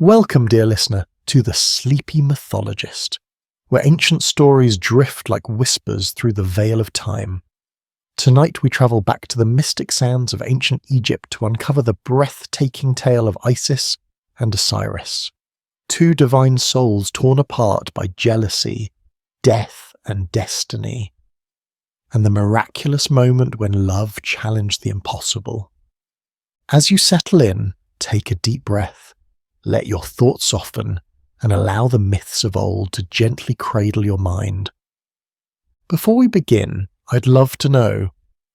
Welcome, dear listener, to the Sleepy Mythologist, where ancient stories drift like whispers through the veil of time. Tonight we travel back to the mystic sands of ancient Egypt to uncover the breathtaking tale of Isis and Osiris, two divine souls torn apart by jealousy, death, and destiny, and the miraculous moment when love challenged the impossible. As you settle in, take a deep breath. Let your thoughts soften and allow the myths of old to gently cradle your mind. Before we begin, I'd love to know,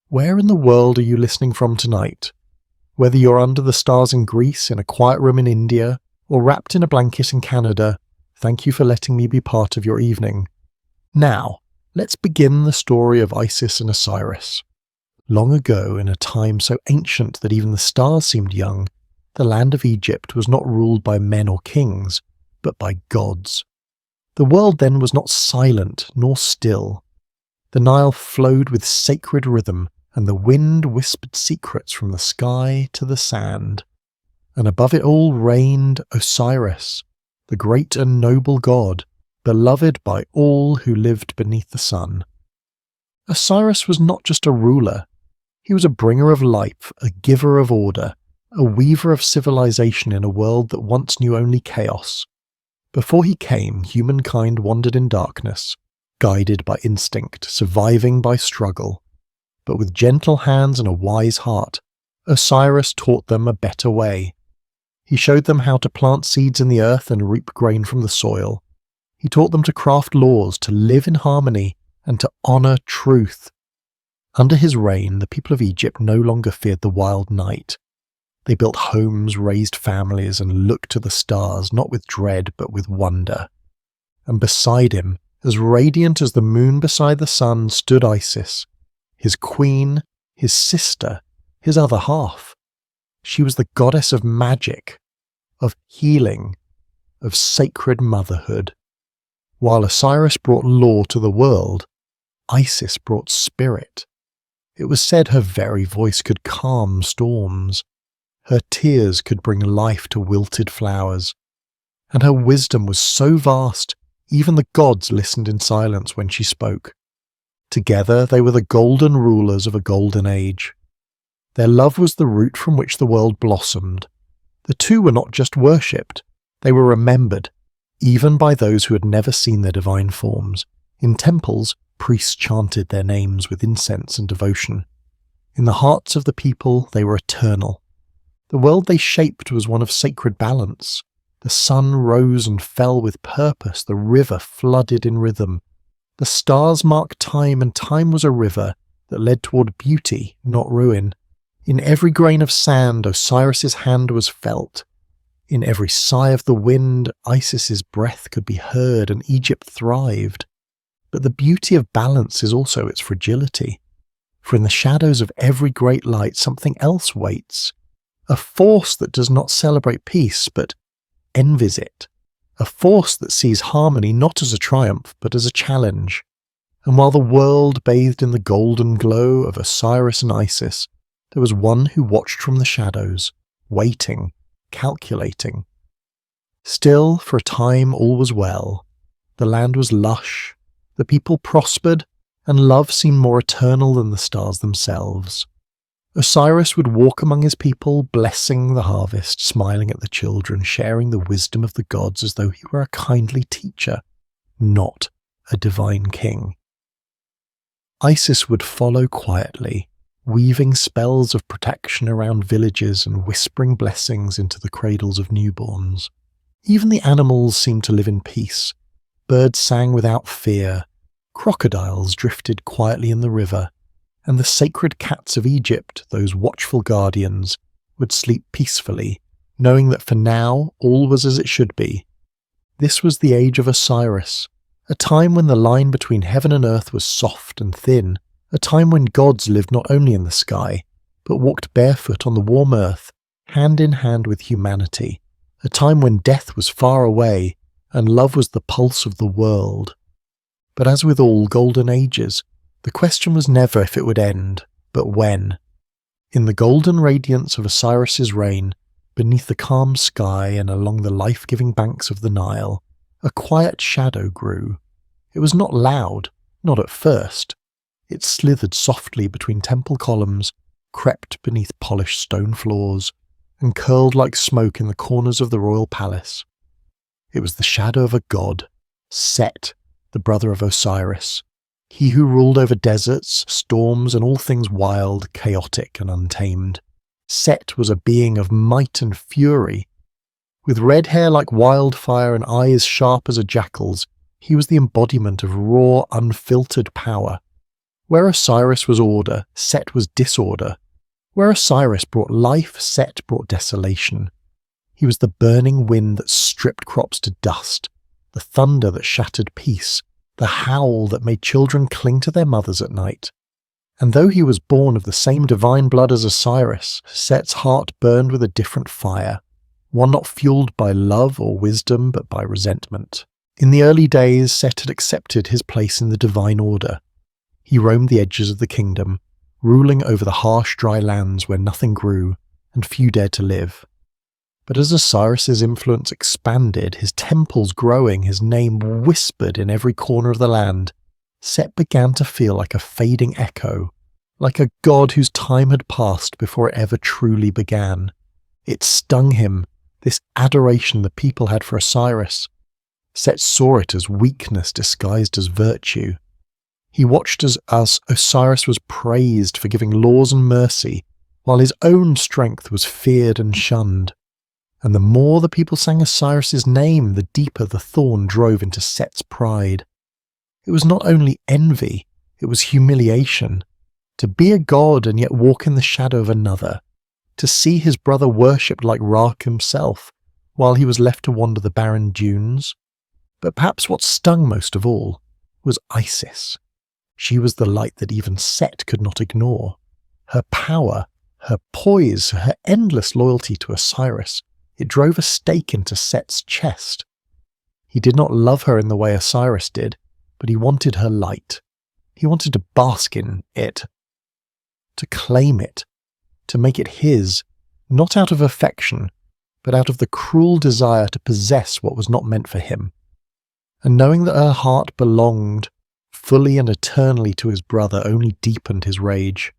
where in the world are you listening from tonight? Whether you're under the stars in Greece, in a quiet room in India, or wrapped in a blanket in Canada, thank you for letting me be part of your evening. Now, let's begin the story of Isis and Osiris. Long ago, in a time so ancient that even the stars seemed young, the land of Egypt was not ruled by men or kings, but by gods. The world then was not silent nor still. The Nile flowed with sacred rhythm, and the wind whispered secrets from the sky to the sand. And above it all reigned Osiris, the great and noble god, beloved by all who lived beneath the sun. Osiris was not just a ruler. He was a bringer of life, a giver of order, a weaver of civilization in a world that once knew only chaos. Before he came, humankind wandered in darkness, guided by instinct, surviving by struggle. But with gentle hands and a wise heart, Osiris taught them a better way. He showed them how to plant seeds in the earth and reap grain from the soil. He taught them to craft laws, to live in harmony, and to honor truth. Under his reign, the people of Egypt no longer feared the wild night. They built homes, raised families, and looked to the stars, not with dread, but with wonder. And beside him, as radiant as the moon beside the sun, stood Isis, his queen, his sister, his other half. She was the goddess of magic, of healing, of sacred motherhood. While Osiris brought law to the world, Isis brought spirit. It was said her very voice could calm storms. Her tears could bring life to wilted flowers, and her wisdom was so vast, even the gods listened in silence when she spoke. Together they were the golden rulers of a golden age. Their love was the root from which the world blossomed. The two were not just worshipped, they were remembered, even by those who had never seen their divine forms. In temples, priests chanted their names with incense and devotion. In the hearts of the people, they were eternal. The world they shaped was one of sacred balance. The sun rose and fell with purpose, the river flooded in rhythm. The stars marked time, and time was a river that led toward beauty, not ruin. In every grain of sand, Osiris's hand was felt. In every sigh of the wind, Isis's breath could be heard, and Egypt thrived. But the beauty of balance is also its fragility. For in the shadows of every great light, something else waits. A force that does not celebrate peace, but envies it. A force that sees harmony not as a triumph, but as a challenge. And while the world bathed in the golden glow of Osiris and Isis, there was one who watched from the shadows, waiting, calculating. Still, for a time all was well. The land was lush, the people prospered, and love seemed more eternal than the stars themselves. Osiris would walk among his people, blessing the harvest, smiling at the children, sharing the wisdom of the gods as though he were a kindly teacher, not a divine king. Isis would follow quietly, weaving spells of protection around villages and whispering blessings into the cradles of newborns. Even the animals seemed to live in peace. Birds sang without fear, crocodiles drifted quietly in the river, and the sacred cats of Egypt, those watchful guardians, would sleep peacefully, knowing that for now all was as it should be. This was the age of Osiris, a time when the line between heaven and earth was soft and thin, a time when gods lived not only in the sky, but walked barefoot on the warm earth, hand in hand with humanity, a time when death was far away, and love was the pulse of the world. But as with all golden ages, the question was never if it would end, but when. In the golden radiance of Osiris's reign, beneath the calm sky and along the life-giving banks of the Nile, a quiet shadow grew. It was not loud, not at first. It slithered softly between temple columns, crept beneath polished stone floors, and curled like smoke in the corners of the royal palace. It was the shadow of a god, Set, the brother of Osiris, he who ruled over deserts, storms, and all things wild, chaotic, and untamed. Set was a being of might and fury. With red hair like wildfire and eyes sharp as a jackal's, he was the embodiment of raw, unfiltered power. Where Osiris was order, Set was disorder. Where Osiris brought life, Set brought desolation. He was the burning wind that stripped crops to dust, the thunder that shattered peace, the howl that made children cling to their mothers at night. And though he was born of the same divine blood as Osiris, Set's heart burned with a different fire, one not fueled by love or wisdom but by resentment. In the early days, Set had accepted his place in the divine order. He roamed the edges of the kingdom, ruling over the harsh, dry lands where nothing grew and few dared to live. But as Osiris's influence expanded, his temples growing, his name whispered in every corner of the land, Set began to feel like a fading echo, like a god whose time had passed before it ever truly began. It stung him, this adoration the people had for Osiris. Set saw it as weakness disguised as virtue. He watched as Osiris was praised for giving laws and mercy, while his own strength was feared and shunned. And the more the people sang Osiris's name, the deeper the thorn drove into Set's pride. It was not only envy, it was humiliation. To be a god and yet walk in the shadow of another. To see his brother worshipped like Ra himself, while he was left to wander the barren dunes. But perhaps what stung most of all was Isis. She was the light that even Set could not ignore. Her power, her poise, her endless loyalty to Osiris, it drove a stake into Set's chest. He did not love her in the way Osiris did, but he wanted her light. He wanted to bask in it, to claim it, to make it his, not out of affection, but out of the cruel desire to possess what was not meant for him. And knowing that her heart belonged fully and eternally to his brother only deepened his rage.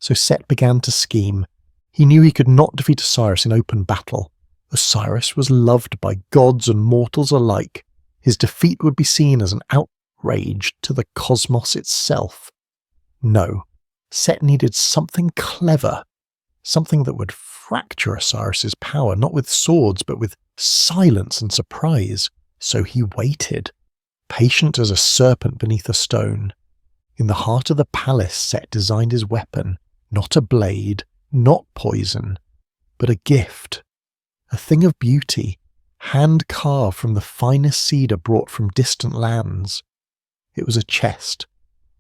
So Set began to scheme. He knew he could not defeat Osiris in open battle. Osiris was loved by gods and mortals alike. His defeat would be seen as an outrage to the cosmos itself. No, Set needed something clever, something that would fracture Osiris's power, not with swords, but with silence and surprise. So he waited, patient as a serpent beneath a stone. In the heart of the palace, Set designed his weapon, not a blade, not poison, but a gift. A thing of beauty, hand-carved from the finest cedar brought from distant lands. It was a chest,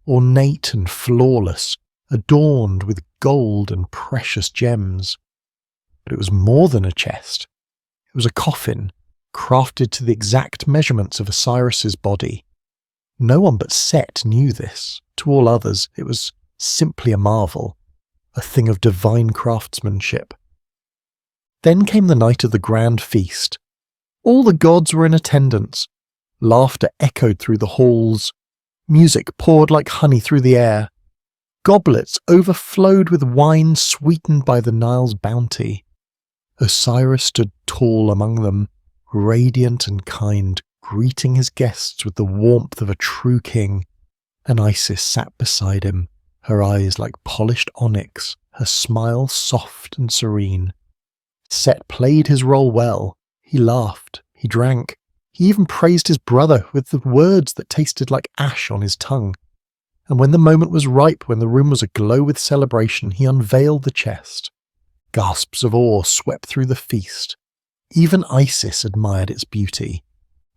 ornate and flawless, adorned with gold and precious gems. But it was more than a chest. It was a coffin, crafted to the exact measurements of Osiris's body. No one but Set knew this. To all others, it was simply a marvel, a thing of divine craftsmanship. Then came the night of the grand feast. All the gods were in attendance. Laughter echoed through the halls. Music poured like honey through the air. Goblets overflowed with wine sweetened by the Nile's bounty. Osiris stood tall among them, radiant and kind, greeting his guests with the warmth of a true king. And Isis sat beside him, her eyes like polished onyx, her smile soft and serene. Set played his role well. He laughed, he drank, he even praised his brother with the words that tasted like ash on his tongue. And when the moment was ripe, when the room was aglow with celebration, he unveiled the chest. Gasps of awe swept through the feast. Even Isis admired its beauty.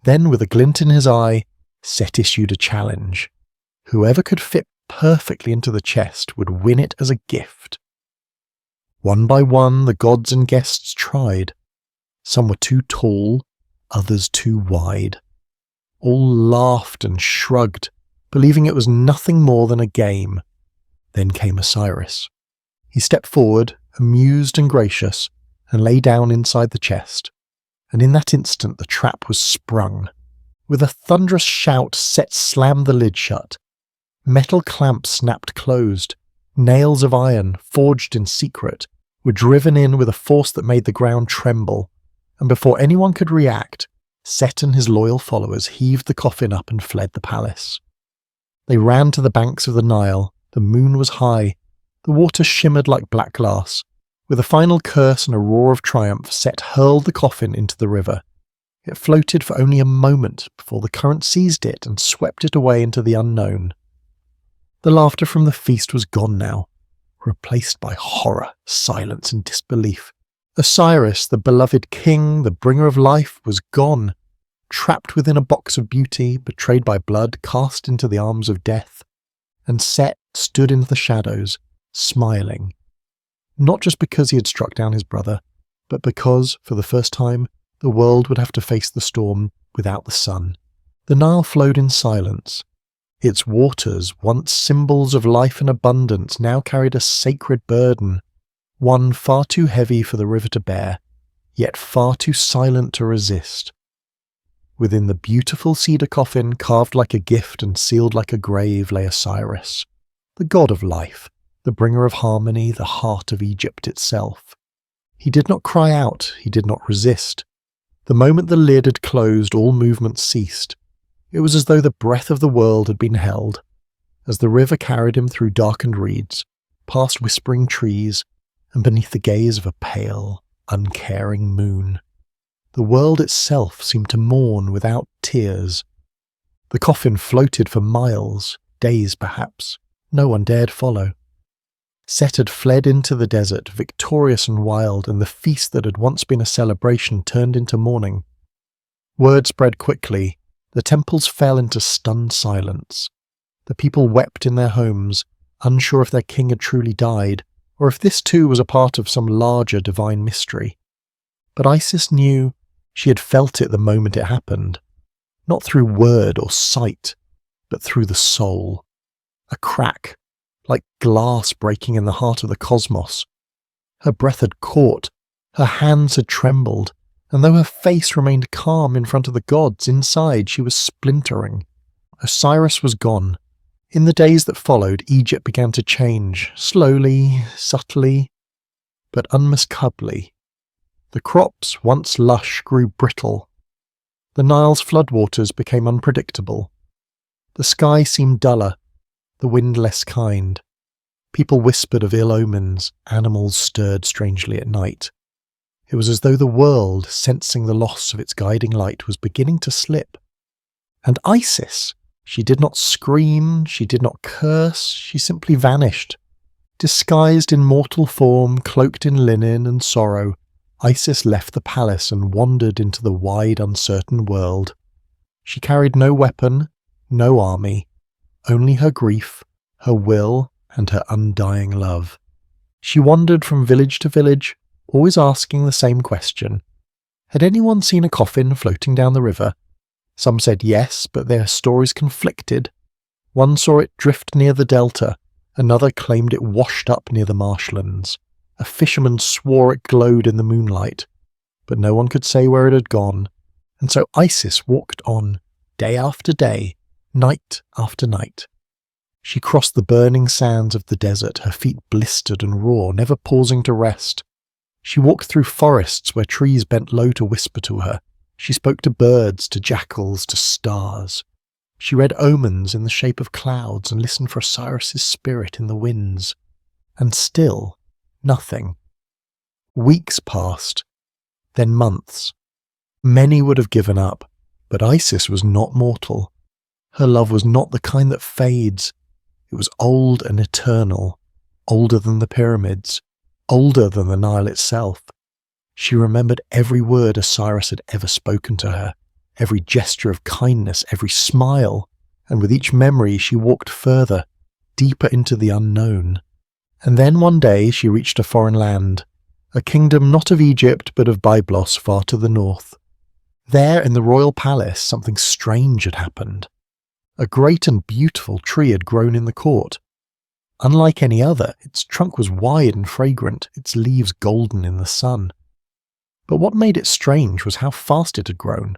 Then, with a glint in his eye, Set issued a challenge. Whoever could fit perfectly into the chest would win it as a gift. One by one, the gods and guests tried. Some were too tall, others too wide. All laughed and shrugged, believing it was nothing more than a game. Then came Osiris. He stepped forward, amused and gracious, and lay down inside the chest, and in that instant the trap was sprung. With a thunderous shout, Set slammed the lid shut. Metal clamps snapped closed. Nails of iron, forged in secret, were driven in with a force that made the ground tremble, and before anyone could react, Set and his loyal followers heaved the coffin up and fled the palace. They ran to the banks of the Nile. The moon was high. The water shimmered like black glass. With a final curse and a roar of triumph, Set hurled the coffin into the river. It floated for only a moment before the current seized it and swept it away into the unknown. The laughter from the feast was gone now, replaced by horror, silence, and disbelief. Osiris, the beloved king, the bringer of life, was gone, trapped within a box of beauty, betrayed by blood, cast into the arms of death. And Set stood in the shadows, smiling, not just because he had struck down his brother, but because, for the first time, the world would have to face the storm without the sun. The Nile flowed in silence. Its waters, once symbols of life and abundance, now carried a sacred burden, one far too heavy for the river to bear, yet far too silent to resist. Within the beautiful cedar coffin, carved like a gift and sealed like a grave, lay Osiris, the god of life, the bringer of harmony, the heart of Egypt itself. He did not cry out, he did not resist. The moment the lid had closed, all movement ceased. It was as though the breath of the world had been held, as the river carried him through darkened reeds, past whispering trees, and beneath the gaze of a pale, uncaring moon. The world itself seemed to mourn without tears. The coffin floated for miles, days perhaps. No one dared follow. Set had fled into the desert, victorious and wild, and the feast that had once been a celebration turned into mourning. Word spread quickly. The temples fell into stunned silence. The people wept in their homes, unsure if their king had truly died, or if this too was a part of some larger divine mystery. But Isis knew. She had felt it the moment it happened, not through word or sight, but through the soul. A crack, like glass breaking in the heart of the cosmos. Her breath had caught, her hands had trembled, and though her face remained calm in front of the gods, inside she was splintering. Osiris was gone. In the days that followed, Egypt began to change, slowly, subtly, but unmistakably. The crops, once lush, grew brittle. The Nile's floodwaters became unpredictable. The sky seemed duller, the wind less kind. People whispered of ill omens, animals stirred strangely at night. It was as though the world, sensing the loss of its guiding light, was beginning to slip. And Isis, she did not scream, she did not curse, she simply vanished. Disguised in mortal form, cloaked in linen and sorrow, Isis left the palace and wandered into the wide, uncertain world. She carried no weapon, no army, only her grief, her will, and her undying love. She wandered from village to village, always asking the same question. Had anyone seen a coffin floating down the river? Some said yes, but their stories conflicted. One saw it drift near the delta, another claimed it washed up near the marshlands. A fisherman swore it glowed in the moonlight, but no one could say where it had gone, and so Isis walked on, day after day, night after night. She crossed the burning sands of the desert, her feet blistered and raw, never pausing to rest. She walked through forests where trees bent low to whisper to her. She spoke to birds, to jackals, to stars. She read omens in the shape of clouds and listened for Osiris's spirit in the winds. And still, nothing. Weeks passed, then months. Many would have given up, but Isis was not mortal. Her love was not the kind that fades. It was old and eternal, older than the pyramids, older than the Nile itself. She remembered every word Osiris had ever spoken to her, every gesture of kindness, every smile, and with each memory she walked further, deeper into the unknown. And then one day she reached a foreign land, a kingdom not of Egypt but of Byblos far to the north. There in the royal palace something strange had happened. A great and beautiful tree had grown in the court. Unlike any other, its trunk was wide and fragrant, its leaves golden in the sun. But what made it strange was how fast it had grown.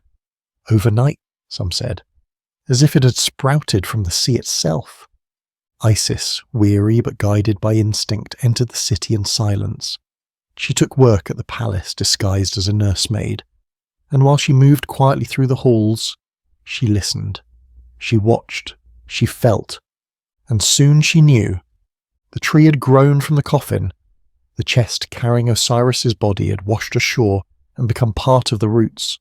Overnight, some said, as if it had sprouted from the sea itself. Isis, weary but guided by instinct, entered the city in silence. She took work at the palace disguised as a nursemaid, and while she moved quietly through the halls, she listened. She watched, she felt, and soon she knew. The tree had grown from the coffin. The chest carrying Osiris's body had washed ashore and become part of the roots.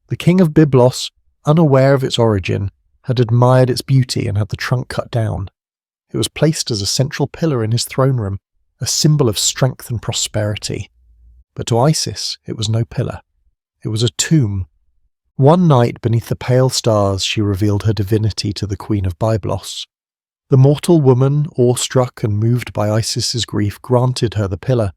The king of Byblos, unaware of its origin, had admired its beauty and had the trunk cut down. It was placed as a central pillar in his throne room, a symbol of strength and prosperity. But to Isis, it was no pillar. It was a tomb. One night, beneath the pale stars, she revealed her divinity to the queen of Byblos. The mortal woman, awestruck and moved by Isis's grief, granted her the pillar.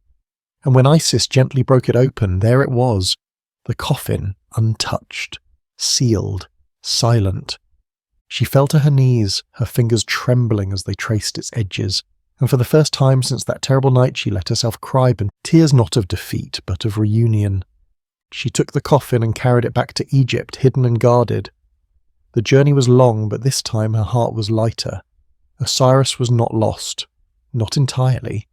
And when Isis gently broke it open, there it was, the coffin, untouched, sealed, silent. She fell to her knees, her fingers trembling as they traced its edges, and for the first time since that terrible night she let herself cry, but tears not of defeat, but of reunion. She took the coffin and carried it back to Egypt, hidden and guarded. The journey was long, but this time her heart was lighter. Osiris was not lost, not entirely.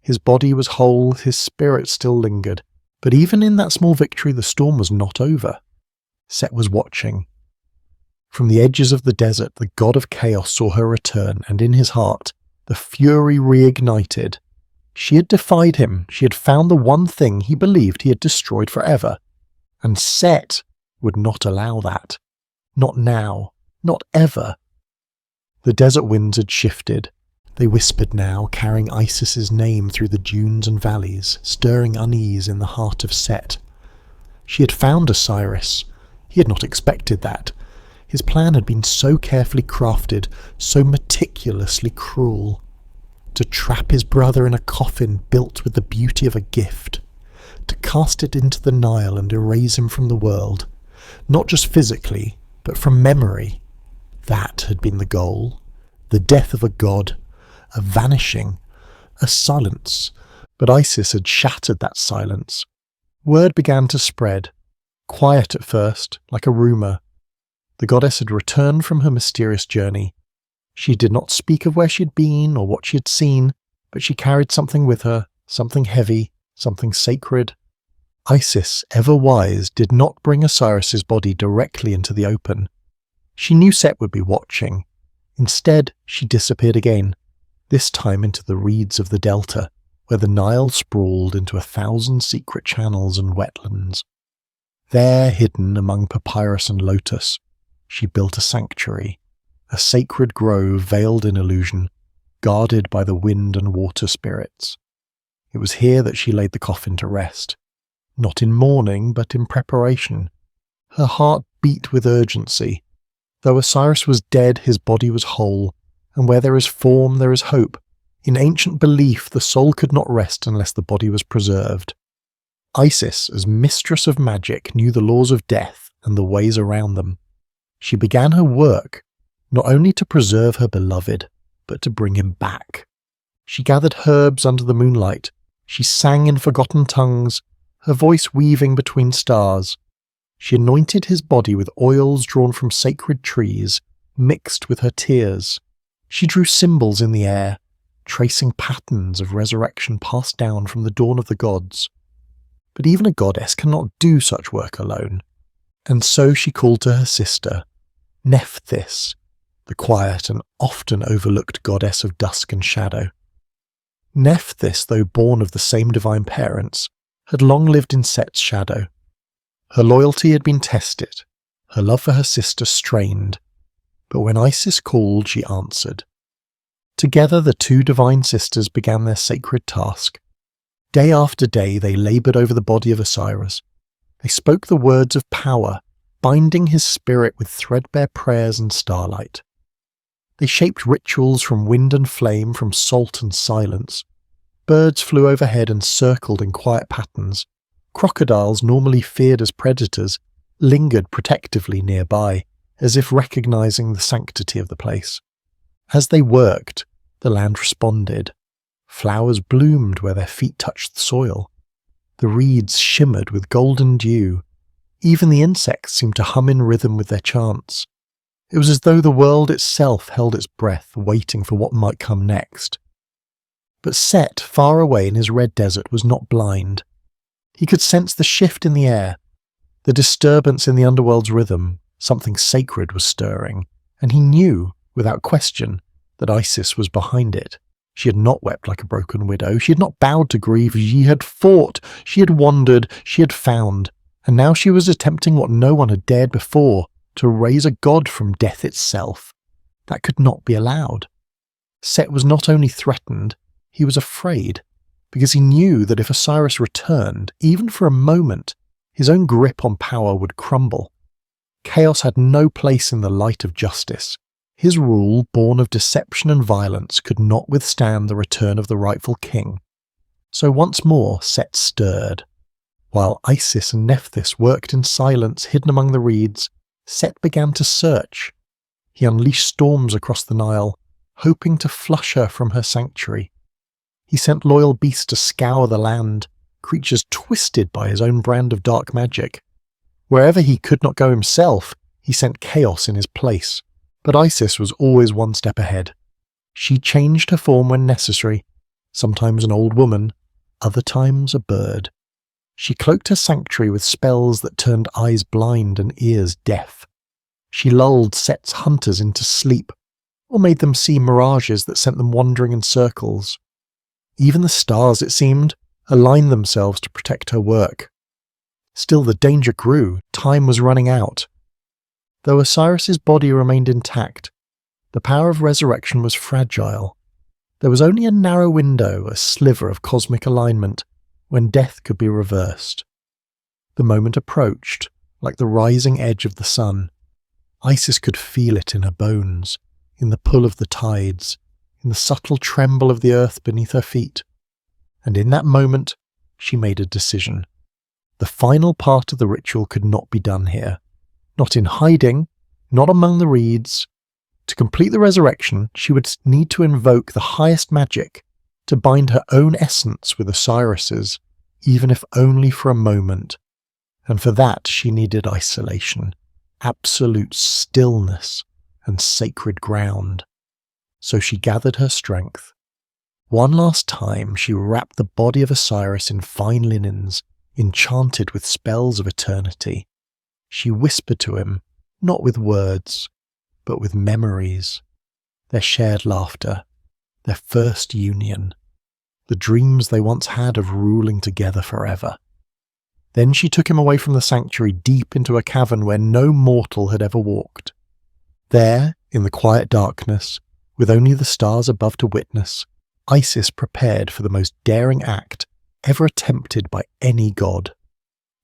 His body was whole, his spirit still lingered, but even in that small victory the storm was not over. Set was watching. From the edges of the desert, the god of chaos saw her return, and in his heart, the fury reignited. She had defied him, she had found the one thing he believed he had destroyed forever. And Set would not allow that. Not now, not ever. The desert winds had shifted. They whispered now, carrying Isis's name through the dunes and valleys, stirring unease in the heart of Set. She had found Osiris. He had not expected that. His plan had been so carefully crafted, so meticulously cruel. To trap his brother in a coffin built with the beauty of a gift. To cast it into the Nile and erase him from the world. Not just physically, but from memory. That had been the goal. The death of a god. A vanishing. A silence. But Isis had shattered that silence. Word began to spread. Quiet at first, like a rumour. The goddess had returned from her mysterious journey. She did not speak of where she had been or what she had seen, but she carried something with her, something heavy, something sacred. Isis, ever wise, did not bring Osiris's body directly into the open. She knew Set would be watching. Instead, she disappeared again, this time into the reeds of the delta, where the Nile sprawled into 1,000 secret channels and wetlands. There, hidden among papyrus and lotus, she built a sanctuary, a sacred grove veiled in illusion, guarded by the wind and water spirits. It was here that she laid the coffin to rest, not in mourning, but in preparation. Her heart beat with urgency. Though Osiris was dead, his body was whole, and where there is form, there is hope. In ancient belief, the soul could not rest unless the body was preserved. Isis, as mistress of magic, knew the laws of death and the ways around them. She began her work, not only to preserve her beloved, but to bring him back. She gathered herbs under the moonlight. She sang in forgotten tongues, her voice weaving between stars. She anointed his body with oils drawn from sacred trees, mixed with her tears. She drew symbols in the air, tracing patterns of resurrection passed down from the dawn of the gods. But even a goddess cannot do such work alone. And so she called to her sister, Nephthys, the quiet and often overlooked goddess of dusk and shadow. Nephthys, though born of the same divine parents, had long lived in Set's shadow. Her loyalty had been tested, her love for her sister strained, but when Isis called, she answered. Together the two divine sisters began their sacred task. Day after day they laboured over the body of Osiris. They spoke the words of power, binding his spirit with threadbare prayers and starlight. They shaped rituals from wind and flame, from salt and silence. Birds flew overhead and circled in quiet patterns. Crocodiles, normally feared as predators, lingered protectively nearby, as if recognizing the sanctity of the place. As they worked, the land responded. Flowers bloomed where their feet touched the soil. The reeds shimmered with golden dew. Even the insects seemed to hum in rhythm with their chants. It was as though the world itself held its breath, waiting for what might come next. But Set, far away in his red desert, was not blind. He could sense the shift in the air, the disturbance in the underworld's rhythm. Something sacred was stirring, and he knew, without question, that Isis was behind it. She had not wept like a broken widow. She had not bowed to grief. She had fought. She had wandered. She had found. And now she was attempting what no one had dared before, to raise a god from death itself. That could not be allowed. Set was not only threatened, he was afraid, because he knew that if Osiris returned, even for a moment, his own grip on power would crumble. Chaos had no place in the light of justice. His rule, born of deception and violence, could not withstand the return of the rightful king. So once more Set stirred. While Isis and Nephthys worked in silence hidden among the reeds, Set began to search. He unleashed storms across the Nile, hoping to flush her from her sanctuary. He sent loyal beasts to scour the land, creatures twisted by his own brand of dark magic. Wherever he could not go himself, he sent chaos in his place. But Isis was always one step ahead. She changed her form when necessary, sometimes an old woman, other times a bird. She cloaked her sanctuary with spells that turned eyes blind and ears deaf. She lulled Set's hunters into sleep, or made them see mirages that sent them wandering in circles. Even the stars, it seemed, aligned themselves to protect her work. Still the danger grew. Time was running out. Though Osiris's body remained intact, the power of resurrection was fragile. There was only a narrow window, a sliver of cosmic alignment, when death could be reversed. The moment approached, like the rising edge of the sun. Isis could feel it in her bones, in the pull of the tides, in the subtle tremble of the earth beneath her feet. And in that moment, she made a decision. The final part of the ritual could not be done here. Not in hiding, not among the reeds. To complete the resurrection, she would need to invoke the highest magic, to bind her own essence with Osiris's, even if only for a moment. And for that she needed isolation, absolute stillness, and sacred ground. So she gathered her strength. One last time she wrapped the body of Osiris in fine linens, enchanted with spells of eternity. She whispered to him, not with words, but with memories. Their shared laughter, their first union, the dreams they once had of ruling together forever. Then she took him away from the sanctuary deep into a cavern where no mortal had ever walked. There, in the quiet darkness, with only the stars above to witness, Isis prepared for the most daring act ever attempted by any god.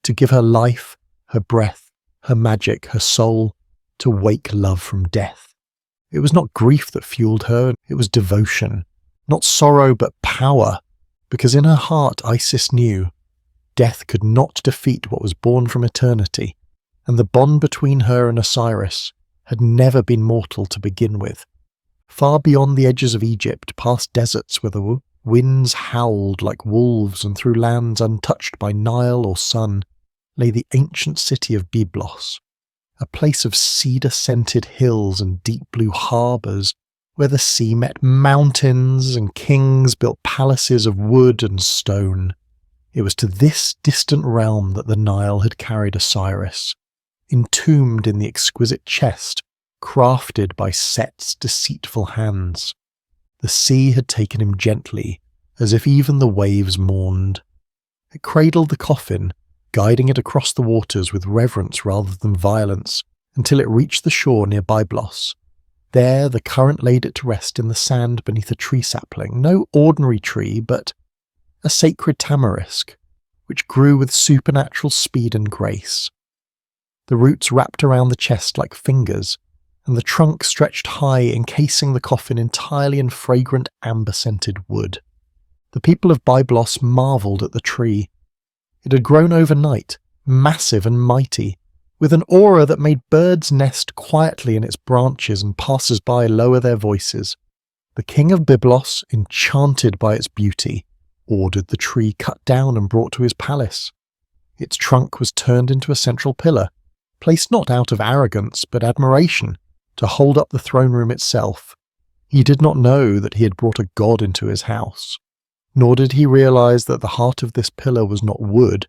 To give her life, her breath, her magic, her soul, to wake love from death. It was not grief that fueled her, it was devotion. Not sorrow, but power, because in her heart Isis knew death could not defeat what was born from eternity, and the bond between her and Osiris had never been mortal to begin with. Far beyond the edges of Egypt, past deserts where the winds howled like wolves and through lands untouched by Nile or sun, lay the ancient city of Byblos, a place of cedar-scented hills and deep blue harbours, where the sea met mountains and kings built palaces of wood and stone. It was to this distant realm that the Nile had carried Osiris, entombed in the exquisite chest crafted by Set's deceitful hands. The sea had taken him gently, as if even the waves mourned. It cradled the coffin, guiding it across the waters with reverence rather than violence, until it reached the shore near Byblos. There the current laid it to rest in the sand beneath a tree sapling, no ordinary tree, but a sacred tamarisk, which grew with supernatural speed and grace. The roots wrapped around the chest like fingers, and the trunk stretched high, encasing the coffin entirely in fragrant amber-scented wood. The people of Byblos marvelled at the tree. It had grown overnight, massive and mighty, with an aura that made birds nest quietly in its branches and passers-by lower their voices. The king of Byblos, enchanted by its beauty, ordered the tree cut down and brought to his palace. Its trunk was turned into a central pillar, placed not out of arrogance but admiration, to hold up the throne room itself. He did not know that he had brought a god into his house, nor did he realize that the heart of this pillar was not wood,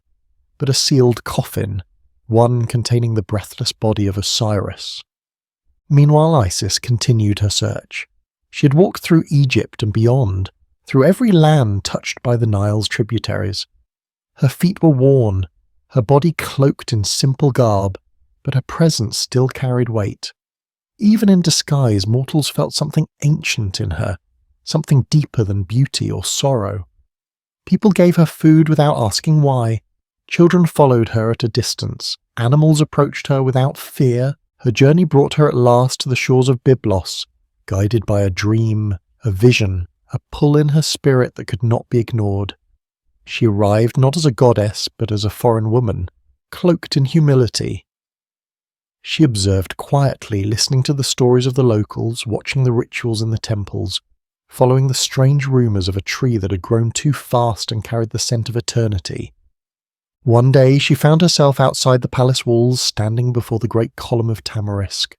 but a sealed coffin, one containing the breathless body of Osiris. Meanwhile, Isis continued her search. She had walked through Egypt and beyond, through every land touched by the Nile's tributaries. Her feet were worn, her body cloaked in simple garb, but her presence still carried weight. Even in disguise, mortals felt something ancient in her, something deeper than beauty or sorrow. People gave her food without asking why. Children followed her at a distance. Animals approached her without fear. Her journey brought her at last to the shores of Byblos, guided by a dream, a vision, a pull in her spirit that could not be ignored. She arrived not as a goddess, but as a foreign woman, cloaked in humility. She observed quietly, listening to the stories of the locals, watching the rituals in the temples, following the strange rumours of a tree that had grown too fast and carried the scent of eternity. One day she found herself outside the palace walls, standing before the great column of tamarisk.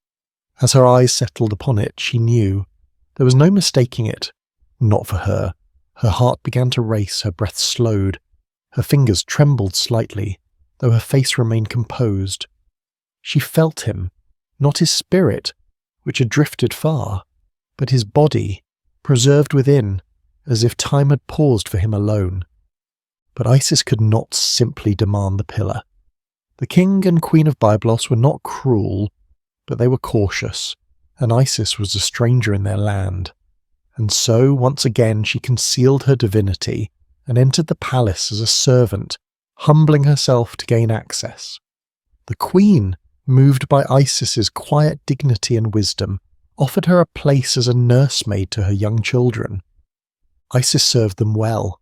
As her eyes settled upon it, she knew. There was no mistaking it. Not for her. Her heart began to race, her breath slowed. Her fingers trembled slightly, though her face remained composed. She felt him, not his spirit, which had drifted far, but his body, preserved within, as if time had paused for him alone. But Isis could not simply demand the pillar. The king and queen of Byblos were not cruel, but they were cautious, and Isis was a stranger in their land. And so, once again, she concealed her divinity and entered the palace as a servant, humbling herself to gain access. The queen, moved by Isis's quiet dignity and wisdom, offered her a place as a nursemaid to her young children. Isis served them well.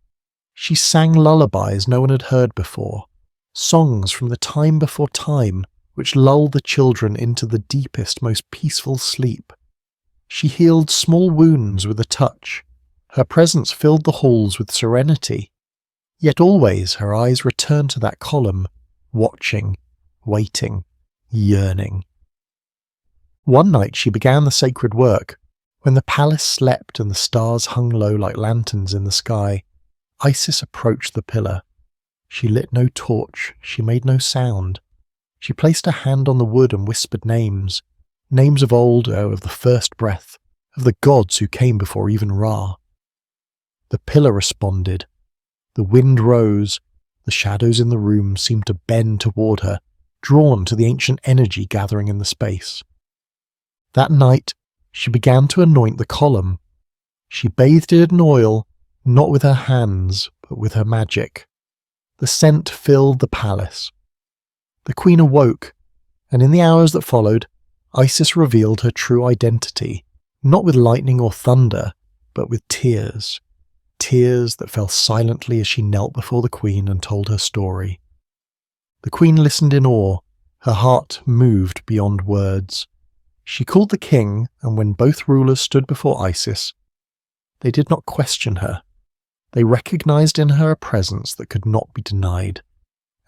She sang lullabies no one had heard before, songs from the time before time, which lulled the children into the deepest, most peaceful sleep. She healed small wounds with a touch. Her presence filled the halls with serenity. Yet always her eyes returned to that column, watching, waiting, yearning. One night she began the sacred work. When the palace slept and the stars hung low like lanterns in the sky, Isis approached the pillar. She lit no torch, she made no sound. She placed her hand on the wood and whispered names, names of old, of the first breath, of the gods who came before even Ra. The pillar responded. The wind rose, the shadows in the room seemed to bend toward her, drawn to the ancient energy gathering in the space. That night, she began to anoint the column. She bathed it in oil, not with her hands, but with her magic. The scent filled the palace. The queen awoke, and in the hours that followed, Isis revealed her true identity, not with lightning or thunder, but with tears. Tears that fell silently as she knelt before the queen and told her story. The queen listened in awe, her heart moved beyond words. She called the king, and when both rulers stood before Isis, they did not question her. They recognized in her a presence that could not be denied,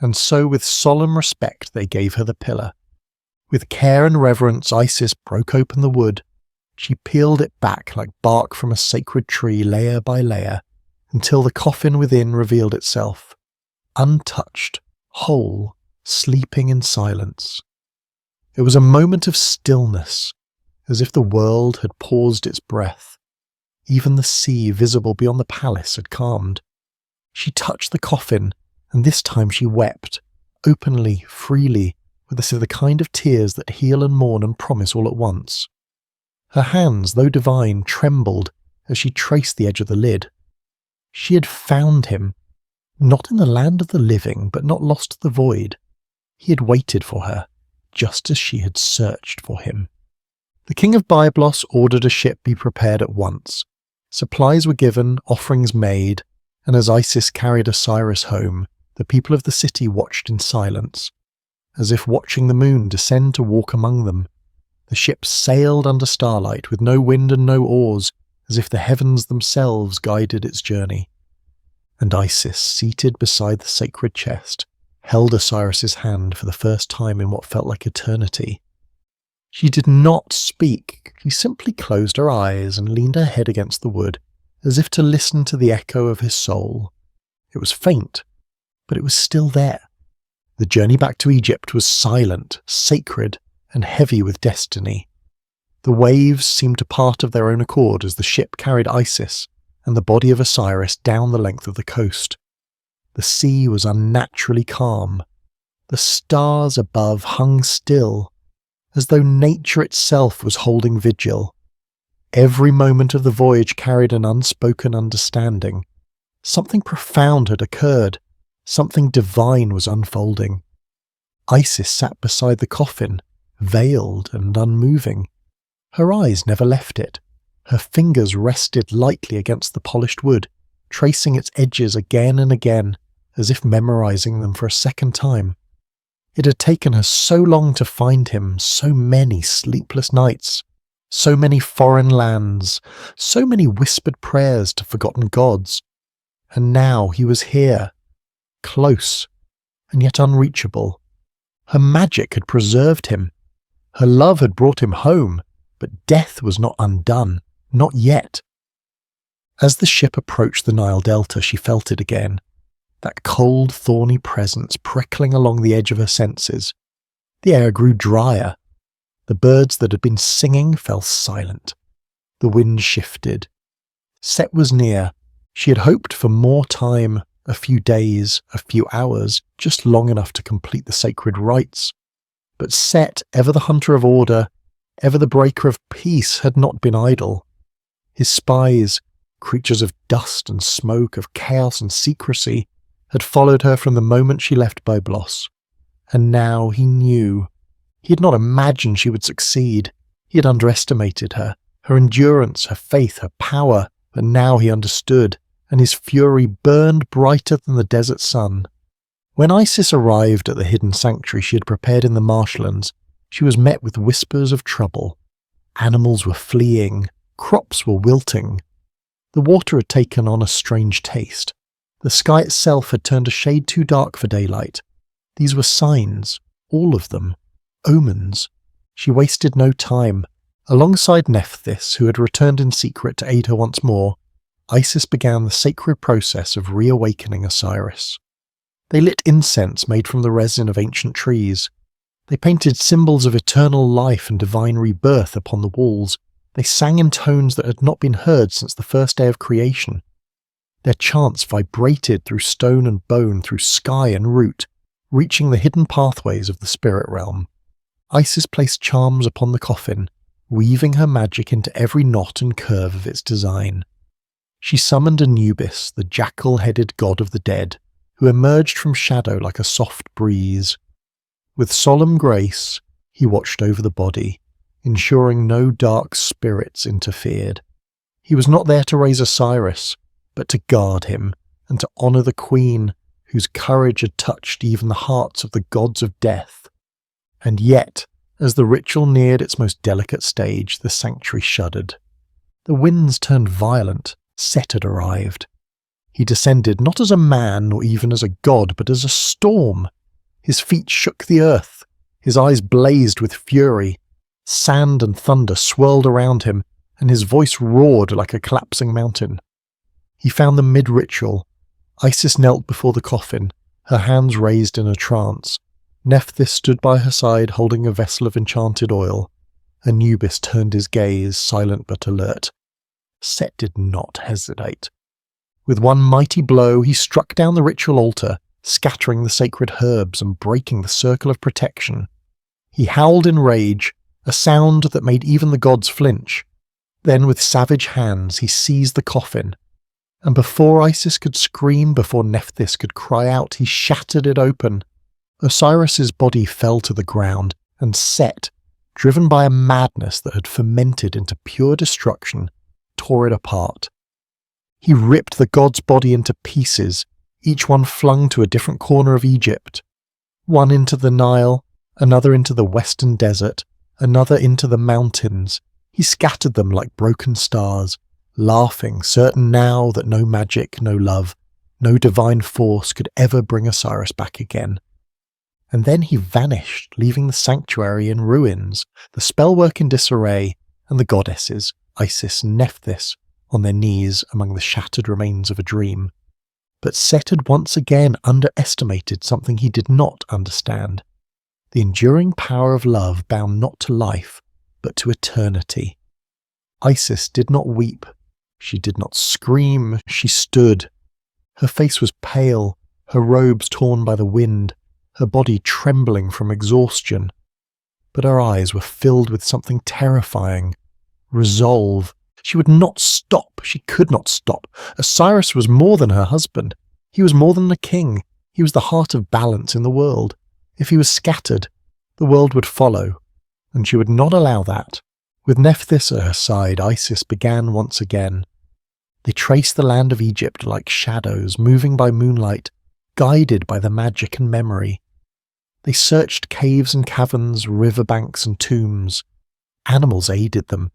and so with solemn respect they gave her the pillar. With care and reverence, Isis broke open the wood. She peeled it back like bark from a sacred tree, layer by layer, until the coffin within revealed itself, untouched, whole, sleeping in silence. It was a moment of stillness, as if the world had paused its breath. Even the sea visible beyond the palace had calmed. She touched the coffin, and this time she wept, openly, freely, with the kind of tears that heal and mourn and promise all at once. Her hands, though divine, trembled as she traced the edge of the lid. She had found him, not in the land of the living, but not lost to the void. He had waited for her, just as she had searched for him. The king of Byblos ordered a ship be prepared at once. Supplies were given, offerings made, and as Isis carried Osiris home, the people of the city watched in silence, as if watching the moon descend to walk among them. The ship sailed under starlight, with no wind and no oars, as if the heavens themselves guided its journey. and Isis, seated beside the sacred chest, held Osiris's hand for the first time in what felt like eternity. She did not speak. She simply closed her eyes and leaned her head against the wood, as if to listen to the echo of his soul. It was faint, but it was still there. The journey back to Egypt was silent, sacred, and heavy with destiny. The waves seemed to part of their own accord as the ship carried Isis and the body of Osiris down the length of the coast. The sea was unnaturally calm. The stars above hung still, as though nature itself was holding vigil. Every moment of the voyage carried an unspoken understanding. Something profound had occurred. Something divine was unfolding. Isis sat beside the coffin, veiled and unmoving. Her eyes never left it. Her fingers rested lightly against the polished wood, tracing its edges again and again, as if memorizing them for a second time. It had taken her so long to find him, so many sleepless nights, so many foreign lands, so many whispered prayers to forgotten gods. And now he was here, close, and yet unreachable. Her magic had preserved him. Her love had brought him home, but death was not undone, not yet. As the ship approached the Nile Delta, she felt it again, that cold, thorny presence prickling along the edge of her senses. The air grew drier. The birds that had been singing fell silent. The wind shifted. Set was near. She had hoped for more time, a few days, a few hours, just long enough to complete the sacred rites. But Set, ever the hunter of order, ever the breaker of peace, had not been idle. His spies, creatures of dust and smoke, of chaos and secrecy, had followed her from the moment she left Byblos. And now he knew. He had not imagined she would succeed. He had underestimated her endurance, her faith, her power, but now he understood, and his fury burned brighter than the desert sun. When Isis arrived at the hidden sanctuary she had prepared in the marshlands, she was met with whispers of trouble. Animals were fleeing, crops were wilting. The water had taken on a strange taste. The sky itself had turned a shade too dark for daylight. These were signs, all of them, omens. She wasted no time. Alongside Nephthys, who had returned in secret to aid her once more, Isis began the sacred process of reawakening Osiris. They lit incense made from the resin of ancient trees. They painted symbols of eternal life and divine rebirth upon the walls. They sang in tones that had not been heard since the first day of creation. Their chants vibrated through stone and bone, through sky and root, reaching the hidden pathways of the spirit realm. Isis placed charms upon the coffin, weaving her magic into every knot and curve of its design. She summoned Anubis, the jackal-headed god of the dead, who emerged from shadow like a soft breeze. With solemn grace, he watched over the body, ensuring no dark spirits interfered. He was not there to raise Osiris, but to guard him and to honour the queen whose courage had touched even the hearts of the gods of death. And yet, as the ritual neared its most delicate stage, the sanctuary shuddered. The winds turned violent. Set had arrived. He descended not as a man or even as a god, but as a storm. His feet shook the earth. His eyes blazed with fury. Sand and thunder swirled around him, and his voice roared like a collapsing mountain. He found them mid-ritual. Isis knelt before the coffin, her hands raised in a trance. Nephthys stood by her side holding a vessel of enchanted oil. Anubis turned his gaze, silent but alert. Set did not hesitate. With one mighty blow, he struck down the ritual altar, scattering the sacred herbs and breaking the circle of protection. He howled in rage, a sound that made even the gods flinch. Then, with savage hands, he seized the coffin, and before Isis could scream, before Nephthys could cry out, he shattered it open. Osiris's body fell to the ground, and Set, driven by a madness that had fermented into pure destruction, tore it apart. He ripped the god's body into pieces, each one flung to a different corner of Egypt. One into the Nile, another into the western desert, another into the mountains. He scattered them like broken stars, laughing, certain now that no magic, no love, No divine force could ever bring Osiris back again. And then he vanished, leaving the sanctuary in ruins, the spellwork in disarray, and the goddesses, Isis and Nephthys, on their knees among the shattered remains of a dream. But Set had once again underestimated something he did not understand: the enduring power of love bound not to life, but to eternity. Isis did not weep. She did not scream. She stood. Her face was pale, her robes torn by the wind, her body trembling from exhaustion. But her eyes were filled with something terrifying. Resolve. She would not stop. She could not stop. Osiris was more than her husband. He was more than a king. He was the heart of balance in the world. If he was scattered, the world would follow, and she would not allow that. With Nephthys at her side, Isis began once again. They traced the land of Egypt like shadows, moving by moonlight, guided by the magic and memory. They searched caves and caverns, riverbanks and tombs. Animals aided them: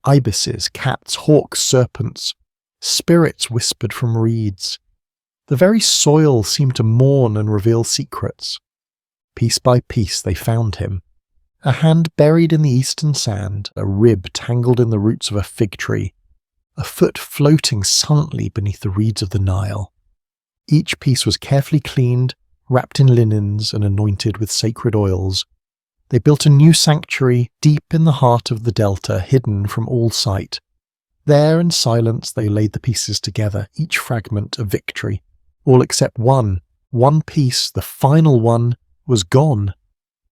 ibises, cats, hawks, serpents. Spirits whispered from reeds. The very soil seemed to mourn and reveal secrets. Piece by piece they found him. A hand buried in the eastern sand, a rib tangled in the roots of a fig tree, a foot floating silently beneath the reeds of the Nile. Each piece was carefully cleaned, wrapped in linens and anointed with sacred oils. They built a new sanctuary deep in the heart of the delta, hidden from all sight. There in silence they laid the pieces together, each fragment a victory. All except one. One piece, the final one, was gone.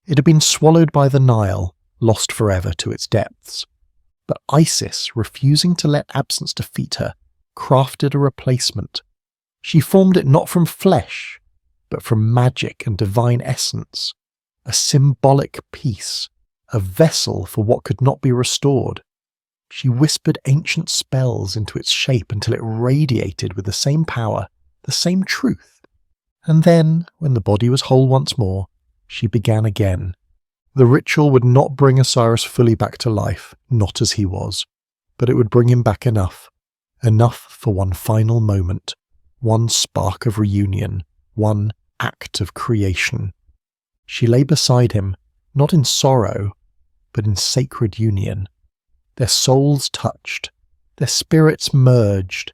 It had been swallowed by the Nile, lost forever to its depths. But Isis, refusing to let absence defeat her, crafted a replacement. She formed it not from flesh, but from magic and divine essence. A symbolic piece, a vessel for what could not be restored. She whispered ancient spells into its shape until it radiated with the same power, the same truth. And then, when the body was whole once more, she began again. The ritual would not bring Osiris fully back to life, not as he was, but it would bring him back enough. Enough for one final moment, one spark of reunion, one act of creation. She lay beside him, not in sorrow, but in sacred union. Their souls touched, their spirits merged,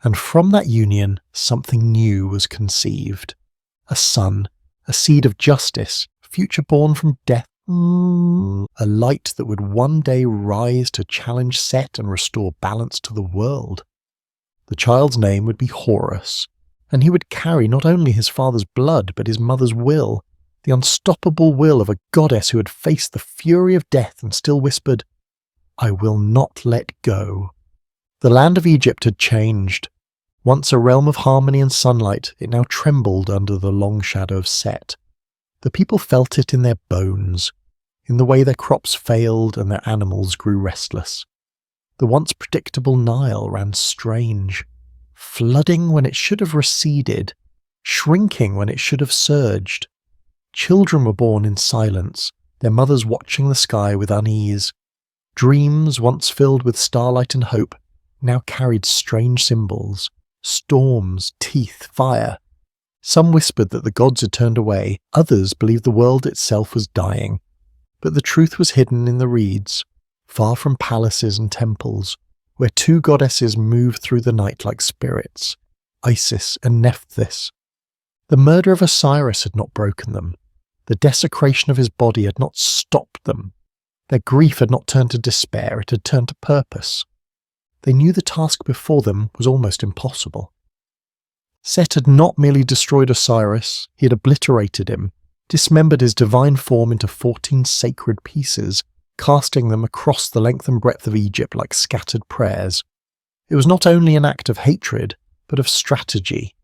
and from that union something new was conceived. A son, a seed of justice, future born from death, a light that would one day rise to challenge Set and restore balance to the world. The child's name would be Horus, and he would carry not only his father's blood but his mother's will, the unstoppable will of a goddess who had faced the fury of death and still whispered, "I will not let go." The land of Egypt had changed. Once a realm of harmony and sunlight, it now trembled under the long shadow of Set. The people felt it in their bones, in the way their crops failed and their animals grew restless. The once predictable Nile ran strange, flooding when it should have receded, shrinking when it should have surged. Children were born in silence, their mothers watching the sky with unease. Dreams, once filled with starlight and hope, now carried strange symbols: storms, teeth, fire. Some whispered that the gods had turned away, others believed the world itself was dying. But the truth was hidden in the reeds, far from palaces and temples, where two goddesses moved through the night like spirits, Isis and Nephthys. The murder of Osiris had not broken them. The desecration of his body had not stopped them. Their grief had not turned to despair, it had turned to purpose. They knew the task before them was almost impossible. Set had not merely destroyed Osiris, he had obliterated him, dismembered his divine form into 14 sacred pieces, casting them across the length and breadth of Egypt like scattered prayers. It was not only an act of hatred, but of strategy.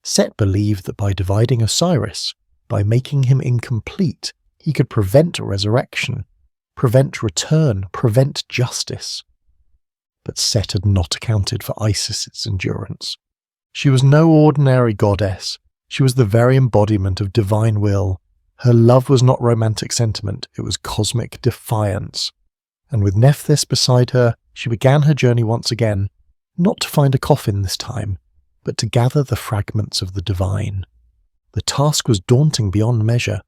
Set believed that by dividing Osiris, by making him incomplete, he could prevent resurrection, prevent return, prevent justice. But Set had not accounted for Isis's endurance. She was no ordinary goddess. She was the very embodiment of divine will. Her love was not romantic sentiment, it was cosmic defiance. And with Nephthys beside her, she began her journey once again, not to find a coffin this time, but but to gather the fragments of the divine. The task was daunting beyond measure.